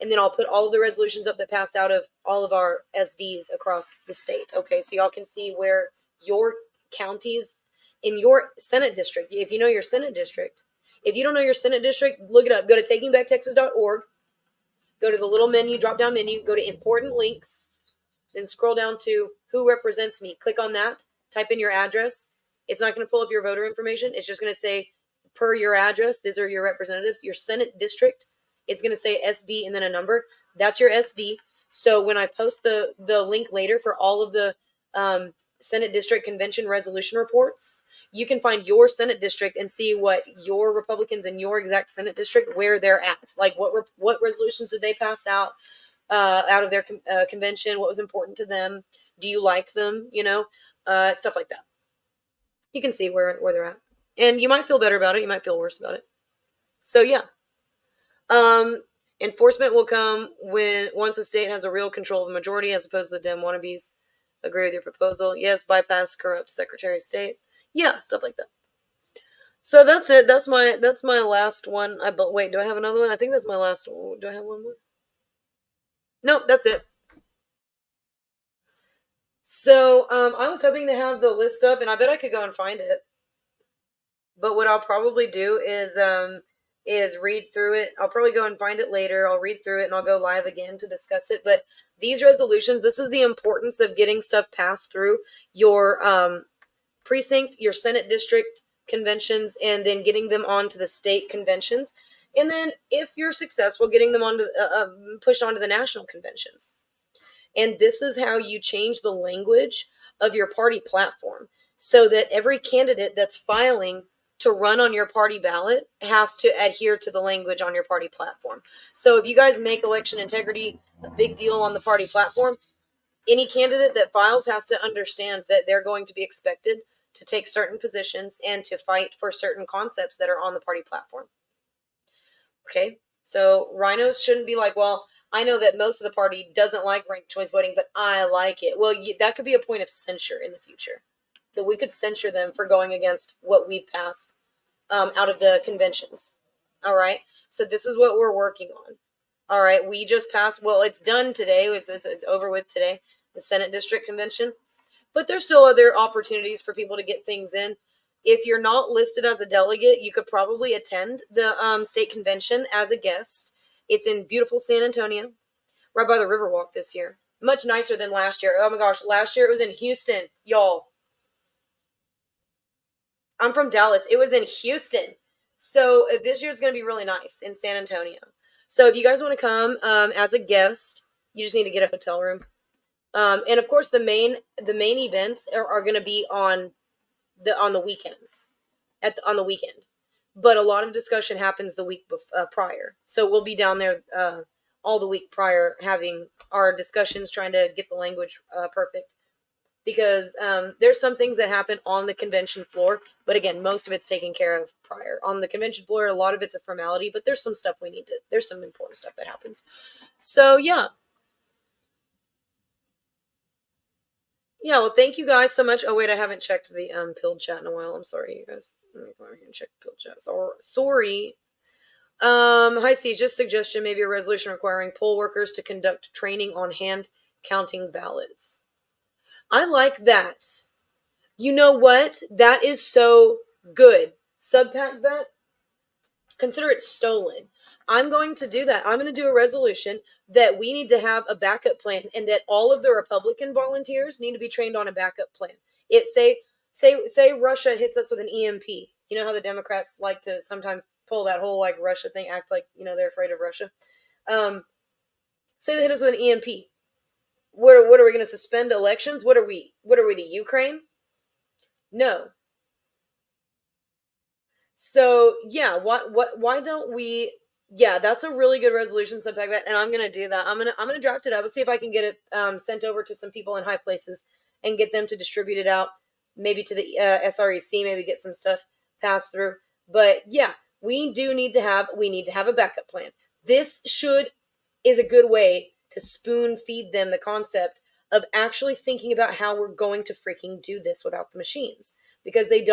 and then I'll put all of the resolutions up that passed out of all of our SDs across the state. Okay, so y'all can see where your counties in your Senate district, if you know your Senate district. If you don't know your Senate district, look it up. Go to takingbacktexas.org. Go to the little menu, drop down menu, go to important links, then scroll down to who represents me. Click on that, type in your address. It's not going to pull up your voter information. It's just going to say, per your address, these are your representatives. Your Senate district, it's going to say SD and then a number. That's your SD. So when I post the link later for all of the Senate district convention resolution reports, you can find your Senate district and see what your Republicans in your exact Senate district, where they're at. Like what resolutions did they pass out of their convention? What was important to them? Do you like them? You know, stuff like that. You can see where they're at. And you might feel better about it. You might feel worse about it. So yeah. Enforcement will come once the state has a real control of the majority as opposed to the Dem wannabes. Agree with your proposal. Yes, bypass corrupt Secretary of State. Yeah, stuff like that. So that's it. That's my last one. Wait, do I have another one? I think that's my last one. Do I have one more? Nope, that's it. So I was hoping to have the list up, and I bet I could go and find it. But what I'll probably do is read through it. I'll probably go and find it later. I'll read through it and I'll go live again to discuss it. But these resolutions, this is the importance of getting stuff passed through your precinct, your Senate district conventions, and then getting them onto the state conventions. And then if you're successful, getting them onto pushed onto the national conventions. And this is how you change the language of your party platform so that every candidate that's filing to run on your party ballot has to adhere to the language on your party platform. So if you guys make election integrity a big deal on the party platform, any candidate that files has to understand that they're going to be expected to take certain positions and to fight for certain concepts that are on the party platform. Okay, so rhinos shouldn't be like, well, I know that most of the party doesn't like ranked choice voting, but I like it. Well, that could be a point of censure in the future, that we could censure them for going against what we've passed out of the conventions. All right, so this is what we're working on. All right, we just passed, well, it's done today. It's over with today, the Senate District Convention. But there's still other opportunities for people to get things in. If you're not listed as a delegate, you could probably attend the state convention as a guest. It's in beautiful San Antonio, right by the Riverwalk this year. Much nicer than last year. Oh my gosh, last year it was in Houston, y'all. I'm from Dallas. It was in Houston. So this year it's going to be really nice in San Antonio. So if you guys want to come as a guest, you just need to get a hotel room. And of course, the main events are going to be on the weekends, on the weekend. But a lot of discussion happens the week prior. So we'll be down there all the week prior having our discussions, trying to get the language perfect. Because there's some things that happen on the convention floor, but again, most of it's taken care of prior. On the convention floor, a lot of it's a formality, but there's some stuff there's some important stuff that happens. So yeah. Yeah, well, thank you guys so much. Oh, wait, I haven't checked the pilled chat in a while. I'm sorry, you guys. Let me go over here and check the pilled chat. Sorry. Hi, C. Just suggestion, maybe a resolution requiring poll workers to conduct training on hand counting ballots. I like that. You know what? That is so good. Subpack vet, consider it stolen. I'm going to do that. I'm going to do a resolution that we need to have a backup plan and that all of the Republican volunteers need to be trained on a backup plan. say Russia hits us with an EMP. You know how the Democrats like to sometimes pull that whole like Russia thing, act like they're afraid of Russia. Um, Say they hit us with an EMP. What are we going to suspend elections? What are we? What are we? The Ukraine? No. So yeah, why don't we? Yeah, that's a really good resolution, Subpack, and I'm gonna do that. I'm gonna draft it up and see if I can get it sent over to some people in high places and get them to distribute it out, maybe to the SREC, maybe get some stuff passed through. But yeah, we need to have a backup plan. This is a good way to spoon feed them the concept of actually thinking about how we're going to freaking do this without the machines, because they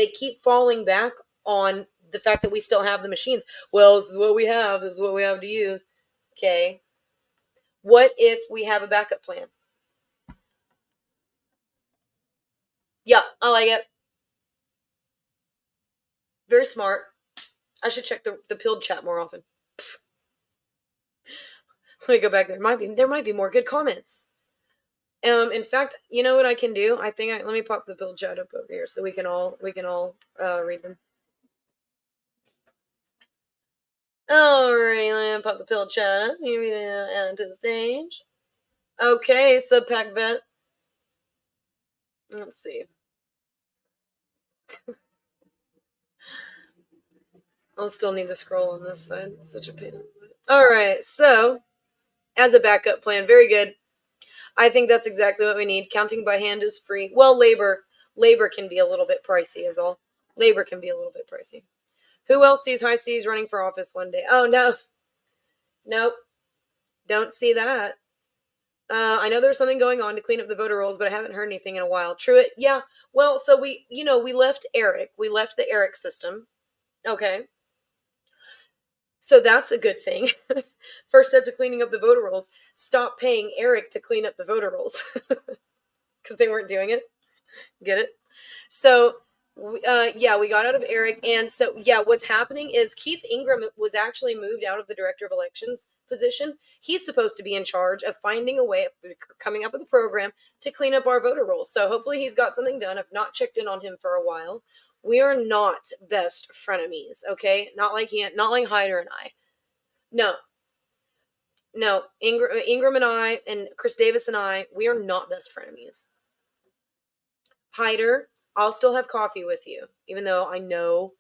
keep falling back on the fact that we still have the machines. Well, this is what we have. This is what we have to use. Okay. What if we have a backup plan? Yeah, I like it. Very smart. I should check the pilled chat more often. Let me go back there. Might be more good comments. In fact, you know what I can do? Let me pop the pilled chat up over here so we can all read them. Alright, let me pop the pilled chat up. Maybe add to the stage. Okay, Subpack vet. Let's see. I'll still need to scroll on this side. Such a pain. Alright, so as a backup plan, very good. I think that's exactly what we need. Counting by hand is free. Well, labor can be a little bit pricey, is all. Labor can be a little bit pricey. Who else sees High Seas running for office one day? Oh no, nope, don't see that. I know there's something going on to clean up the voter rolls, but I haven't heard anything in a while. Truitt, yeah. Well, so we left Eric. We left the Eric system. Okay. So that's a good thing. First step to cleaning up the voter rolls: stop paying Eric to clean up the voter rolls because they weren't doing it. Get it? So, yeah, we got out of Eric, and so yeah, what's happening is Keith Ingram was actually moved out of the director of elections position. He's supposed to be in charge of finding a way of coming up with a program to clean up our voter rolls. So hopefully he's got something done. I've not checked in on him for a while. We are not best frenemies, okay? Not like Hyder and I. No, no, Ingram and I and Chris Davis and I, we are not best frenemies. Hyder, I'll still have coffee with you, even though I know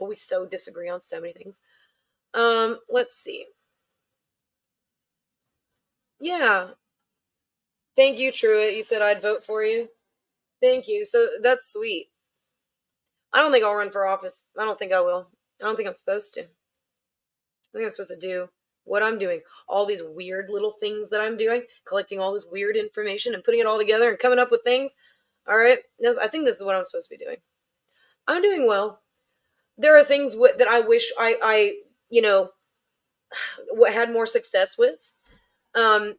we so disagree on so many things. Let's see. Yeah. Thank you, Truitt. You said I'd vote for you. Thank you. So that's sweet. I don't think I'll run for office. I don't think I will. I don't think I'm supposed to. I think I'm supposed to do what I'm doing. All these weird little things that I'm doing, collecting all this weird information and putting it all together and coming up with things. All right. I think this is what I'm supposed to be doing. I'm doing well. There are things that I wish I had more success with. The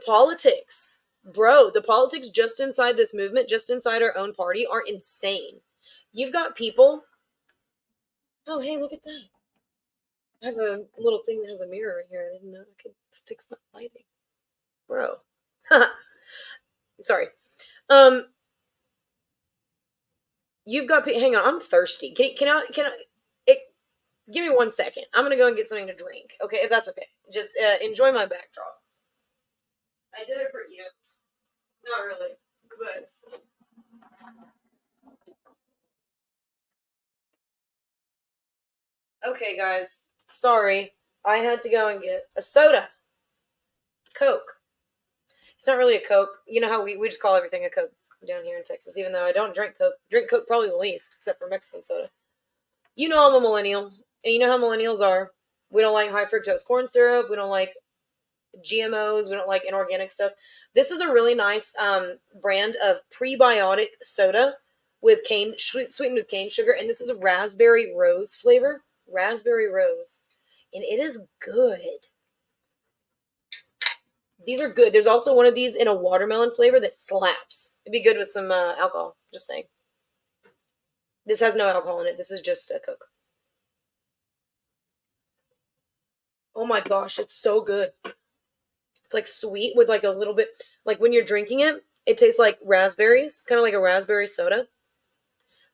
politics, bro, the politics just inside this movement, just inside our own party, are insane. You've got people. Oh, hey, look at that. I have a little thing that has a mirror right here. I didn't know I could fix my lighting, bro. Sorry. You've got. Hang on, I'm thirsty. Can I? Give me 1 second. I'm gonna go and get something to drink. Okay, if that's okay. Just enjoy my backdrop. I did it for you. Not really, but. Okay, guys. Sorry. I had to go and get a soda. Coke. It's not really a Coke. You know how we just call everything a Coke down here in Texas, even though I don't drink Coke. Drink Coke probably the least, except for Mexican soda. You know I'm a millennial, and you know how millennials are. We don't like high fructose corn syrup. We don't like GMOs. We don't like inorganic stuff. This is a really nice brand of prebiotic soda with sweetened with cane sugar, and this is a raspberry rose flavor. Raspberry rose, and it is good. These are good. There's also one of these in a watermelon flavor that slaps. It'd be good with some alcohol. Just saying. This has no alcohol in it. This is just a Coke. Oh my gosh, it's so good. It's like sweet with like a little bit, like when you're drinking it, It tastes like raspberries, kind of like a raspberry soda.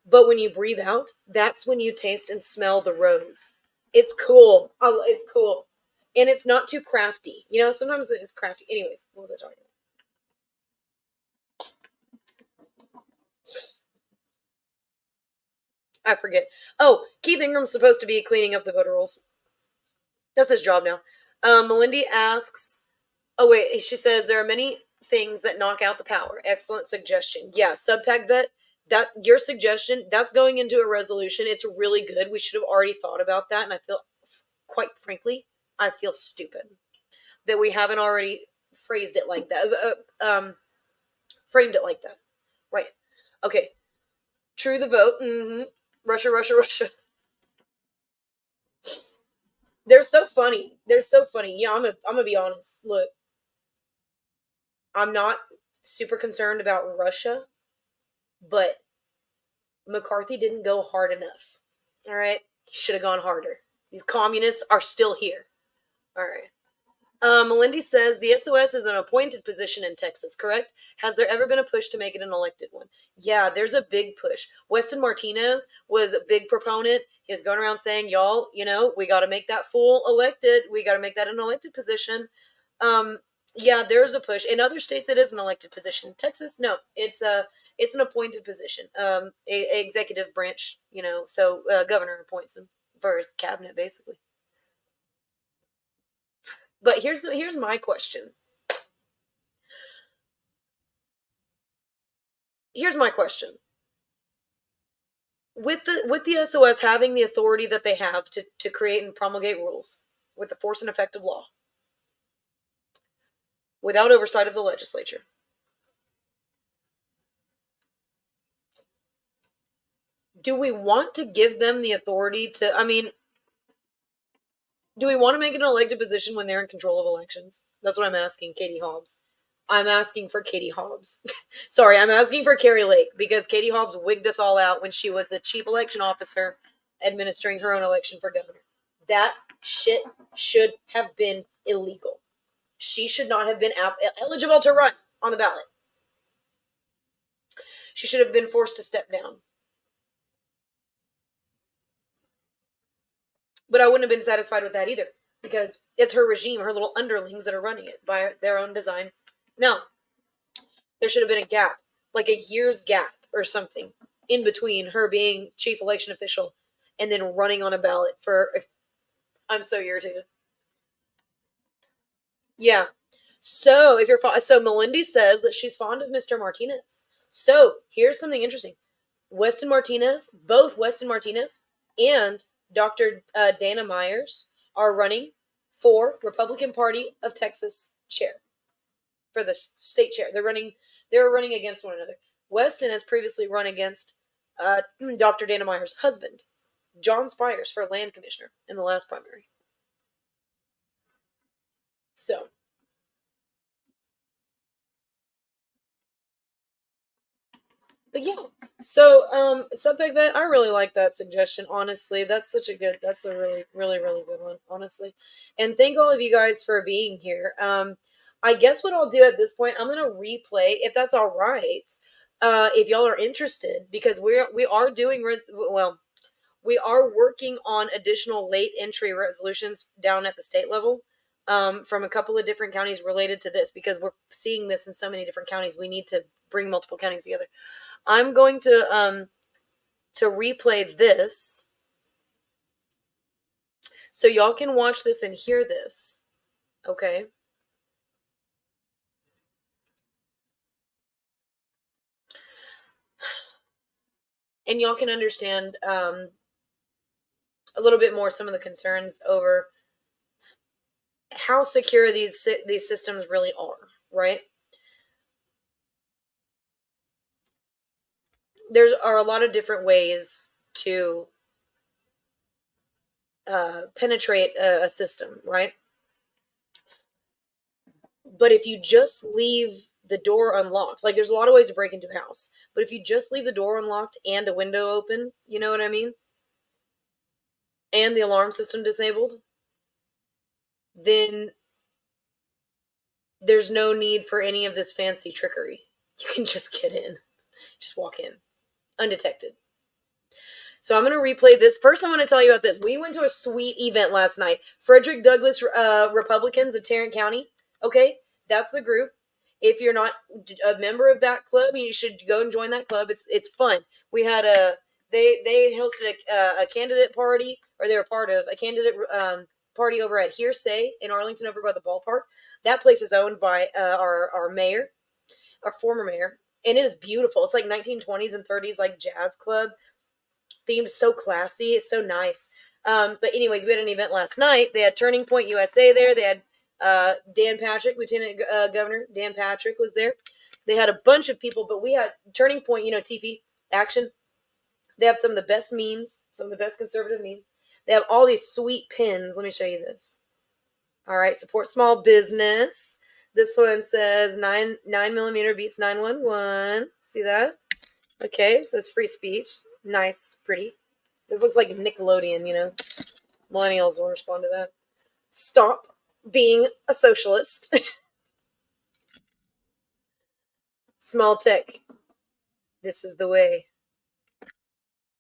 But when you breathe out, that's when you taste and smell the rose. It's cool. It's cool. And it's not too crafty. You know, sometimes it's crafty. Anyways, what was I talking about? I forget. Oh, Keith Ingram's supposed to be cleaning up the voter rolls. That's his job now. Melindy asks, oh, wait, she says, there are many things that knock out the power. Excellent suggestion. Yeah, subpack vet, that your suggestion, that's going into a resolution. It's really good. We should have already thought about that. And I feel, quite frankly, I feel stupid that we haven't already phrased it like that. Framed it like that. Right. Okay. True the vote. Mm-hmm. Russia, Russia, Russia. They're so funny. They're so funny. Yeah, I'm gonna be honest. Look, I'm not super concerned about Russia, but McCarthy didn't go hard enough. All right, he should have gone harder. These communists are still here. All right. Melindy says the SOS is an appointed position in Texas, correct? Has there ever been a push to make it an elected one? Yeah, there's a big push. Weston Martinez was a big proponent. He was going around saying, y'all, you know, we got to make that fool elected. We got to make that an elected position. Um, yeah, there's a push. In other states, it is an elected position. Texas, no, it's an appointed position. Executive branch, you know, so governor appoints him for his cabinet, basically. But here's my question. Here's my question. With the SOS having the authority that they have to create and promulgate rules with the force and effect of law, without oversight of the legislature, do we want to give them the authority to? I mean, do we want to make it an elected position when they're in control of elections? That's what I'm asking, Katie Hobbs. I'm asking for Katie Hobbs. Sorry, I'm asking for Carrie Lake because Katie Hobbs wigged us all out when she was the chief election officer administering her own election for governor. That shit should have been illegal. She should not have been eligible to run on the ballot. She should have been forced to step down. But I wouldn't have been satisfied with that either because it's her regime, her little underlings that are running it by their own design. No, there should have been a gap, like a year's gap or something in between her being chief election official and then running on a ballot for. I'm so irritated. Yeah. So if you're so Melindy says that she's fond of Mr. Martinez. So here's something interesting. Weston Martinez, both Weston Martinez and Dr. Dana Myers are running for Republican Party of Texas chair for the state chair. They're running against one another. Weston has previously run against Dr. Dana Myers' husband, John Spires, for land commissioner in the last primary. So, but yeah. So, Subpeg Vet, I really like that suggestion, honestly. That's a really, really, really good one, honestly. And thank all of you guys for being here. I guess what I'll do at this point, I'm going to replay, if that's all right, if y'all are interested, because we are doing, we are working on additional late entry resolutions down at the state level. From a couple of different counties related to this, because we're seeing this in so many different counties. We need to bring multiple counties together. I'm going to replay this so y'all can watch this and hear this. Okay. And y'all can understand a little bit more some of the concerns over how secure these systems really are, right? There are a lot of different ways to penetrate a system, right? But if you just leave the door unlocked, like there's a lot of ways to break into a house, but if you just leave the door unlocked and a window open, you know what I mean? And the alarm system disabled, then there's no need for any of this fancy trickery. You can just get in. Just walk in. Undetected. So I'm going to replay this. First, I want to tell you about this. We went to a sweet event last night. Frederick Douglass Republicans of Tarrant County. Okay, that's the group. If you're not a member of that club, you should go and join that club. It's fun. We had they hosted a candidate party, or they were part of a candidate party over at Hearsay in Arlington, over by the ballpark. That place is owned by our mayor, our former mayor, and it is beautiful. It's like 1920s and 30s, like jazz club theme. So classy. It's so nice. But anyways, we had an event last night. They had Turning Point USA there. They had Dan Patrick, Lieutenant Governor Dan Patrick was there. They had a bunch of people, but we had Turning Point, TP Action. They have some of the best memes, some of the best conservative memes. They have all these sweet pins. Let me show you this. All right, support small business. This one says 9mm beats 911. See that? Okay, it says free speech. Nice, pretty. This looks like Nickelodeon, Millennials will respond to that. Stop being a socialist. Small tech. This is the way.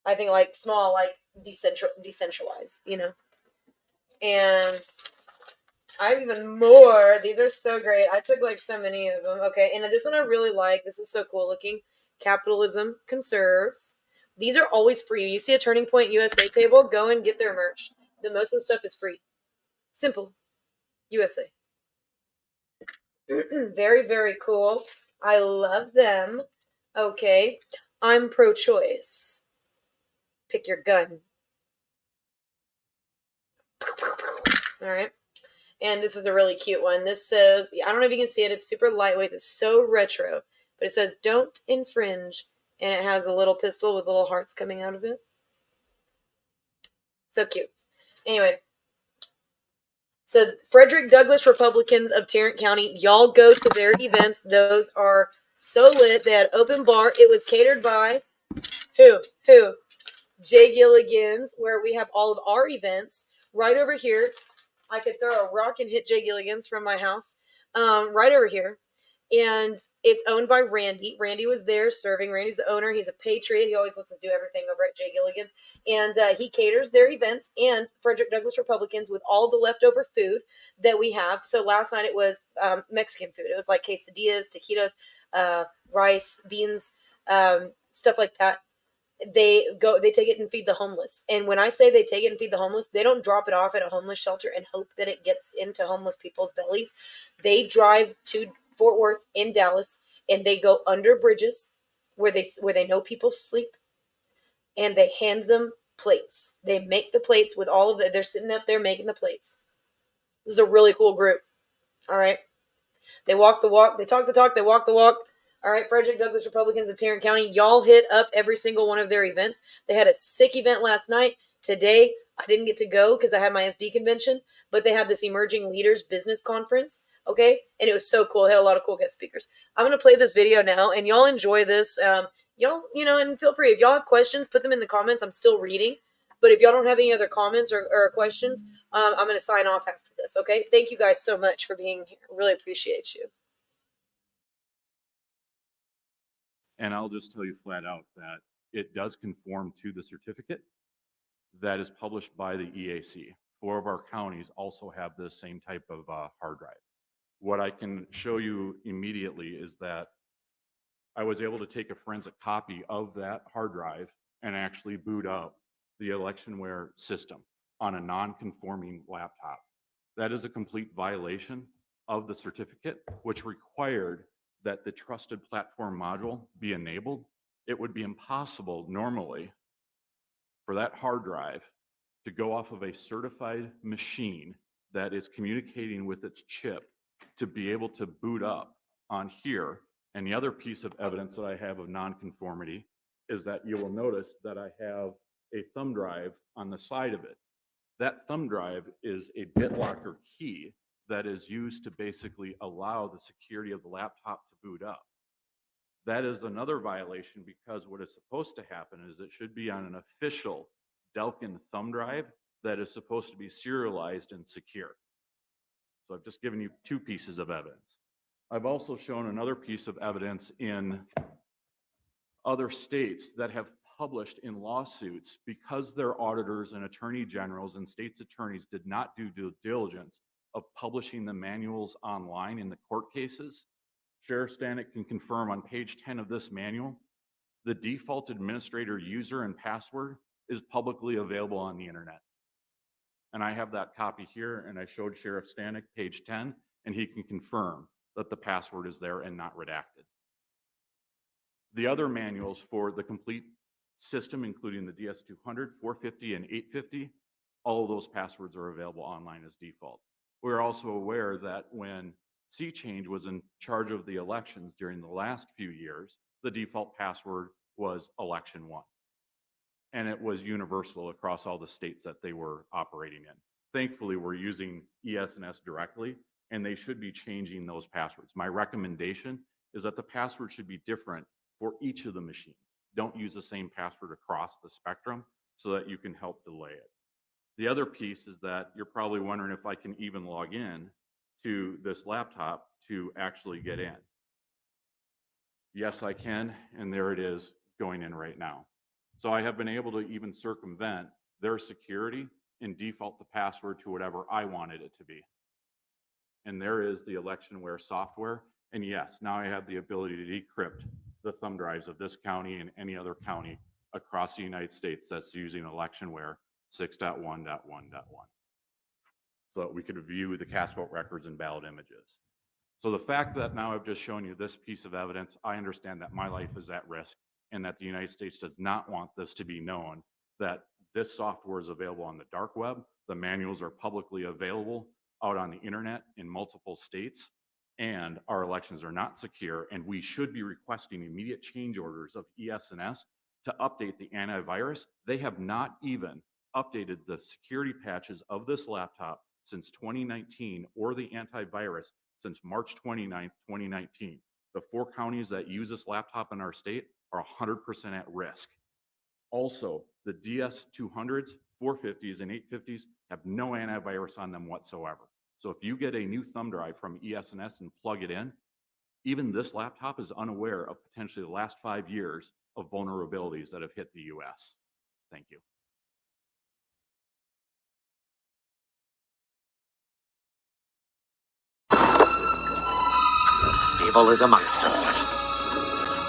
I think like small, like decentralized, And I have even more. These are so great. I took like so many of them. Okay, and this one I really like. This is so cool looking. Capitalism conserves. These are always free. You see a Turning Point USA table, go and get their merch. The most of the stuff is free. Simple. USA. Very, very cool. I love them. Okay. I'm pro-choice. Pick your gun. All right. And this is a really cute one. This says, I don't know if you can see it. It's super lightweight. It's so retro. But it says, don't infringe. And it has a little pistol with little hearts coming out of it. So cute. Anyway. So Frederick Douglass Republicans of Tarrant County, y'all go to their events. Those are so lit. They had open bar. It was catered by who? Jay Gilligan's, where we have all of our events right over here. I could throw a rock and hit Jay Gilligan's from my house, right over here. And it's owned by Randy. Randy was there serving. Randy's the owner. He's a patriot. He always lets us do everything over at Jay Gilligan's. And he caters their events and Frederick Douglass Republicans with all the leftover food that we have. So last night it was Mexican food. It was like quesadillas, taquitos, rice, beans, stuff like that. They take it and feed the homeless. And when I say they take it and feed the homeless, they don't drop it off at a homeless shelter and hope that it gets into homeless people's bellies. They drive to Fort Worth in Dallas and they go under bridges where they know people sleep, and they hand them plates. They make the plates with all of the, they're sitting up there making the plates. This is a really cool group. All right. They walk the walk, they talk the talk, they walk the walk. All right, Frederick Douglass Republicans of Tarrant County, y'all hit up every single one of their events. They had a sick event last night. Today, I didn't get to go because I had my SD convention, but they had this Emerging Leaders Business Conference, okay? And it was so cool. It had a lot of cool guest speakers. I'm going to play this video now, and y'all enjoy this. Y'all, and feel free. If y'all have questions, put them in the comments. I'm still reading. But if y'all don't have any other comments or questions, I'm going to sign off after this, okay? Thank you guys so much for being here. Really appreciate you. And I'll just tell you flat out that it does conform to the certificate that is published by the EAC. 4 of our counties also have the same type of hard drive. What I can show you immediately is that I was able to take a forensic copy of that hard drive and actually boot up the electionware system on a non-conforming laptop. That is a complete violation of the certificate, which required that the trusted platform module be enabled. It would be impossible normally for that hard drive to go off of a certified machine that is communicating with its chip to be able to boot up on here. And the other piece of evidence that I have of nonconformity is that you will notice that I have a thumb drive on the side of it. That thumb drive is a BitLocker key that is used to basically allow the security of the laptop to boot up. That is another violation, because what is supposed to happen is it should be on an official Delkin thumb drive that is supposed to be serialized and secure. So I've just given you 2 pieces of evidence. I've also shown another piece of evidence in other states that have published in lawsuits because their auditors and attorney generals and states attorneys did not do due diligence of publishing the manuals online in the court cases. Sheriff Stanek can confirm on page 10 of this manual, the default administrator user and password is publicly available on the internet. And I have that copy here, and I showed Sheriff Stanek page 10, and he can confirm that the password is there and not redacted. The other manuals for the complete system, including the DS200, 450, and 850, all of those passwords are available online as default. We're also aware that when C-Change was in charge of the elections during the last few years, the default password was election 1. And it was universal across all the states that they were operating in. Thankfully, we're using ES&S directly, and they should be changing those passwords. My recommendation is that the password should be different for each of the machines. Don't use the same password across the spectrum so that you can help delay it. The other piece is that you're probably wondering if I can even log in to this laptop to actually get in. Yes, I can, and there it is going in right now. So I have been able to even circumvent their security and default the password to whatever I wanted it to be. And there is the electionware software. And yes, now I have the ability to decrypt the thumb drives of this county and any other county across the United States that's using electionware 6.1.1.1. So that we could view the cast vote records and ballot images. So the fact that now I've just shown you this piece of evidence, I understand that my life is at risk and that the United States does not want this to be known, that this software is available on the dark web. The manuals are publicly available out on the internet in multiple states, and our elections are not secure, and we should be requesting immediate change orders of ES&S to update the antivirus. They have not even updated the security patches of this laptop since 2019 or the antivirus since March 29th, 2019. The 4 counties that use this laptop in our state are 100% at risk. Also, the DS200s, 450s, and 850s have no antivirus on them whatsoever. So if you get a new thumb drive from ES&S and plug it in, even this laptop is unaware of potentially the last 5 years of vulnerabilities that have hit the US. Thank you. Evil is amongst us.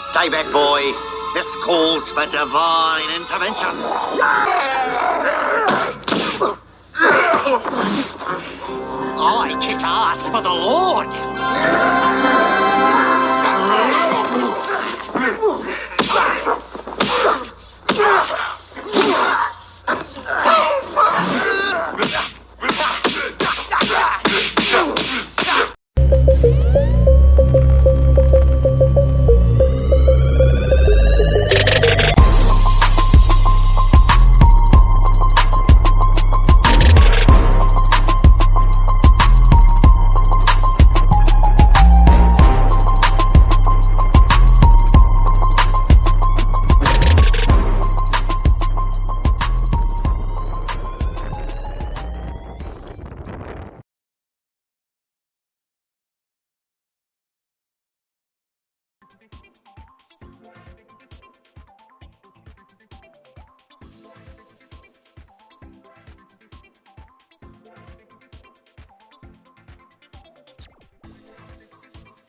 Stay back, boy. This calls for divine intervention. I kick ass for the Lord.